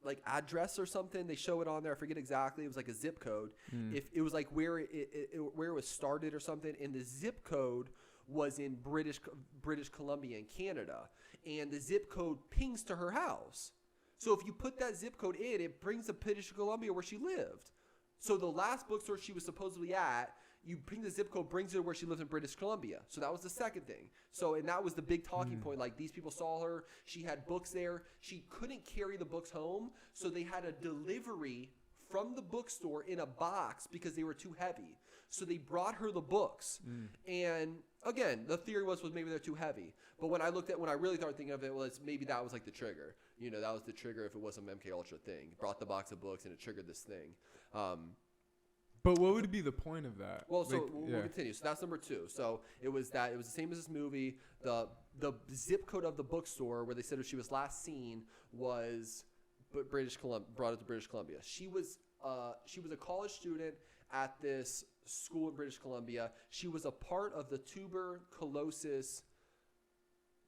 like address or something, they show it on there. I forget exactly. It was like a zip code. If it was like where it was started or something, and the zip code was in British Columbia in Canada, and the zip code pings to her house. So if you put that zip code in, it brings up British Columbia where she lived. So the last bookstore she was supposedly at, you ping the zip code, brings her where she lives in British Columbia. So that was the second thing. So, and that was the big talking point. Like, these people saw her. She had books there. She couldn't carry the books home. So they had a delivery from the bookstore in a box because they were too heavy. So they brought her the books. And again, the theory was maybe they're too heavy. But when I really started thinking of it, was maybe that was like the trigger. You know, that was the trigger if it was some MK Ultra thing. Brought the box of books and it triggered this thing. But what would be the point of that? Well, so we'll continue. So that's number 2. So it was the same as this movie. The zip code of the bookstore where they said she was last seen was British Columbia. Brought it to British Columbia. She was a college student at this school in British Columbia. She was a part of the tuberculosis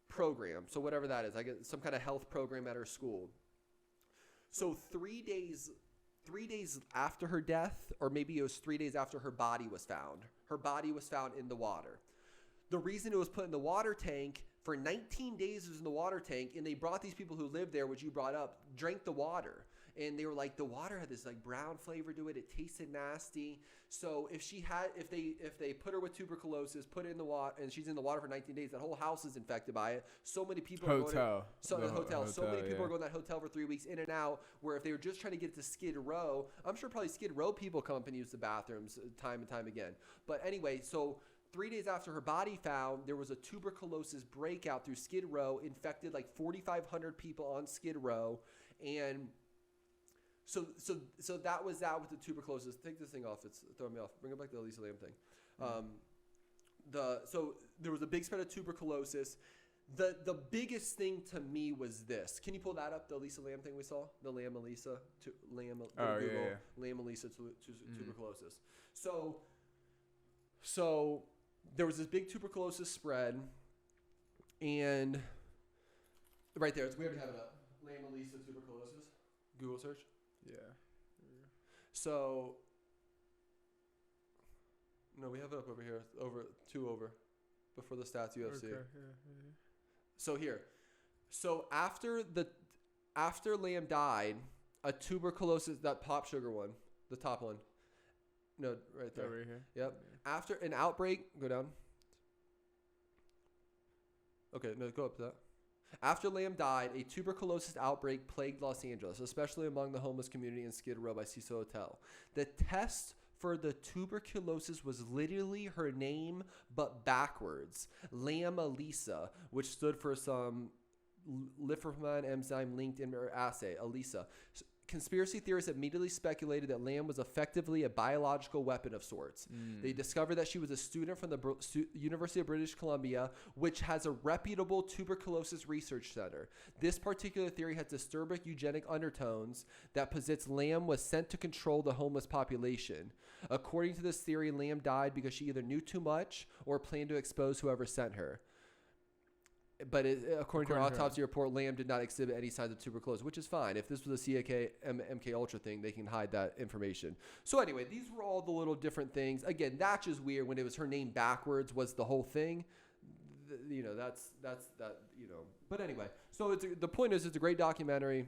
program. So whatever that is, I guess some kind of health program at her school. So 3 days after her death, or maybe it was 3 days after her body was found. Her body was found in the water. The reason it was put in the water tank, for 19 days it was in the water tank, and they brought these people who lived there, which you brought up, drank the water. And they were like, the water had this like brown flavor to it. It tasted nasty. So if they put her with tuberculosis, put it in the water, and she's in the water for 19 days, that whole house is infected by it. So many people are going So many people are going to that hotel for 3 weeks in and out, where if they were just trying to get to Skid Row, I'm sure probably Skid Row people come up and use the bathrooms time and time again. But anyway, so 3 days after her body found, there was a tuberculosis breakout through Skid Row, infected like 4,500 people on Skid Row. And So that was that with the tuberculosis. Take this thing off. It's throwing me off. Bring it back to the Elisa Lam thing. So there was a big spread of tuberculosis. The biggest thing to me was this. Can you pull that up? The Elisa Lam thing we saw. The Lam Elisa. Lam Elisa tuberculosis. So there was this big tuberculosis spread, and right there, we already have it up. Lam Elisa tuberculosis. Google search. Yeah. So, no, we have it up over here. Before the stats UFC. Okay. So here. So after Lam died, a tuberculosis, that pop sugar one, the top one. No, right there. Right here. Yep. Yeah. After an outbreak, go down. Okay, no, go up to that. After Lam died, a tuberculosis outbreak plagued Los Angeles, especially among the homeless community in Skid Row by Cecil Hotel. The test for the tuberculosis was literally her name, but backwards. Lam Elisa, which stood for some Lipherman enzyme linked in her assay, Elisa. conspiracy theorists immediately speculated that Lamb was effectively a biological weapon of sorts. They discovered that she was a student from the University of British Columbia, which has a reputable tuberculosis research center. This particular theory has disturbing eugenic undertones that posits Lamb was sent to control the homeless population. According to this theory, Lamb died because she either knew too much or planned to expose whoever sent her. But according to her autopsy report, Lamb did not exhibit any signs of tuberculosis, which is fine. If this was a MK Ultra thing, they can hide that information. So anyway, these were all the little different things. Again, that's just weird when it was her name backwards was the whole thing. That's that. But anyway, so the point is, it's a great documentary.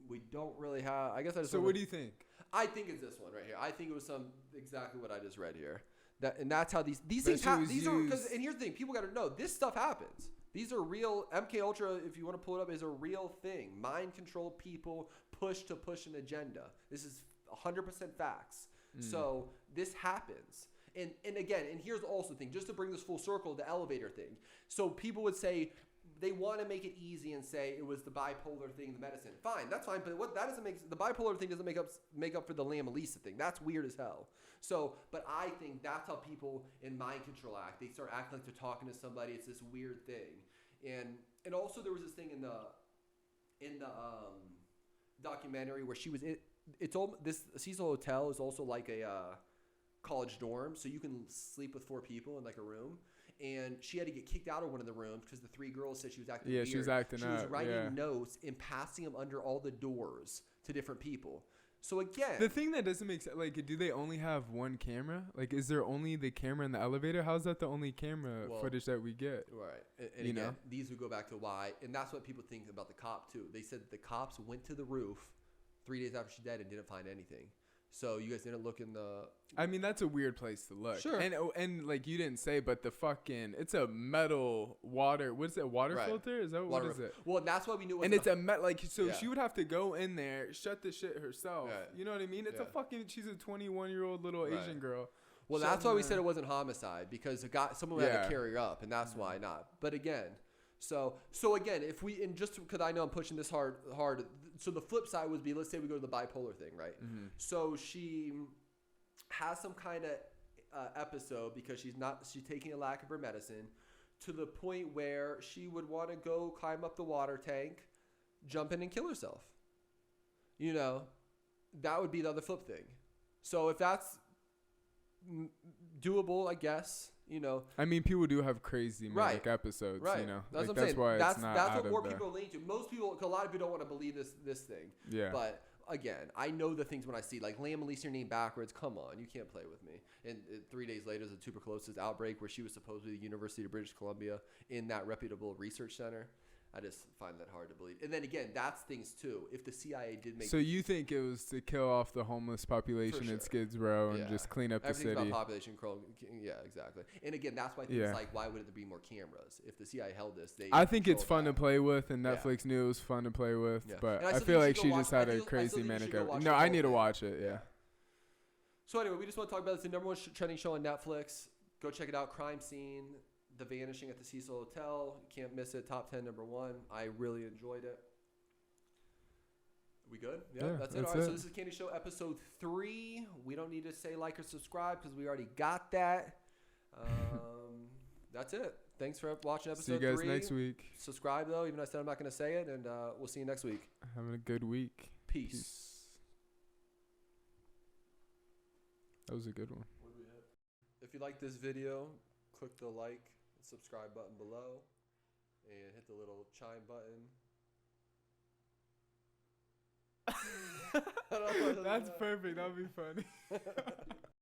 We don't really have. I guess I just. So what do you think? I think it's this one right here. I think it was exactly what I just read here. And that's how these things happen. These are because, and here's the thing: people got to know this stuff happens. These are real. MK Ultra, if you want to pull it up, is a real thing. Mind controlled people push an agenda. This is 100% facts. So this happens. And again, and here's also the thing, just to bring this full circle, the elevator thing. So people would say they want to make it easy and say it was the bipolar thing, the medicine. Fine, that's fine. But what that doesn't make the bipolar thing doesn't make up for the Lamb Elisa thing. That's weird as hell. So, but I think that's how people in mind control act. They start acting like they're talking to somebody. It's this weird thing. And also there was this thing in the documentary where she was this Cecil Hotel is also like a college dorm, so you can sleep with 4 people in like a room. And she had to get kicked out of one of the rooms because the 3 girls said she was acting weird. She was acting out. She was writing notes and passing them under all the doors to different people. So again, the thing that doesn't make sense, like, do they only have one camera? Like, is there only the camera in the elevator? How's that the only camera footage that we get? Right. And again, these would go back to why, and that's what people think about the cop too. They said that the cops went to the roof 3 days after she died and didn't find anything. So you guys didn't look in the. I mean, that's a weird place to look. Sure. And like you didn't say, but the fucking it's a metal water. What is it? Water filter? Is that what is it? Well, that's why we knew. And it's a she would have to go in there, shut the shit herself. Right. You know what I mean? It's a fucking. She's a 21-year-old little Asian girl. Well, that's why we said it wasn't homicide because someone had to carry her up, and that's why not. But again. So again, if we, and just because I know I'm pushing this hard, so the flip side would be, let's say we go to the bipolar thing, right? Mm-hmm. So she has some kind of episode because she's taking a lack of her medicine to the point where she would want to go climb up the water tank, jump in and kill herself. That would be the other flip thing. So if that's doable, I guess. I mean, people do have crazy manic episodes. Right. That's what I'm saying. Why that's what more people are leaning to. Most people, a lot of people don't want to believe this thing. Yeah. But again, I know the things when I see like Lamb Elisa, your name backwards. Come on, you can't play with me. And 3 days later, there's a tuberculosis outbreak where she was supposedly the University of British Columbia in that reputable research center. I just find that hard to believe. And then again, that's things too. If the CIA did make... So you think it was to kill off the homeless population in Skids Row and just clean up the city? Everything's about population control. Yeah, exactly. And again, that's why things like, why would there be more cameras? If the CIA held this, I think it's fun to play with, and Netflix knew it was fun to play with. Yeah. But I feel like she just had a crazy manic... No, I need to watch it, So anyway, we just want to talk about this. The number 1 trending show on Netflix. Go check it out. Crime Scene. The Vanishing at the Cecil Hotel. You can't miss it. Top 10, number 1. I really enjoyed it. We good? Yeah, that's it. All right, so this is KandiShow episode 3. We don't need to say like or subscribe because we already got that. That's it. Thanks for watching episode 3. See you guys next week. Subscribe, though, even though I said I'm not going to say it. And we'll see you next week. Having a good week. Peace. That was a good one. What do we hit? If you like this video, click the like and subscribe button below and hit the little chime button. That's perfect. That'll be funny.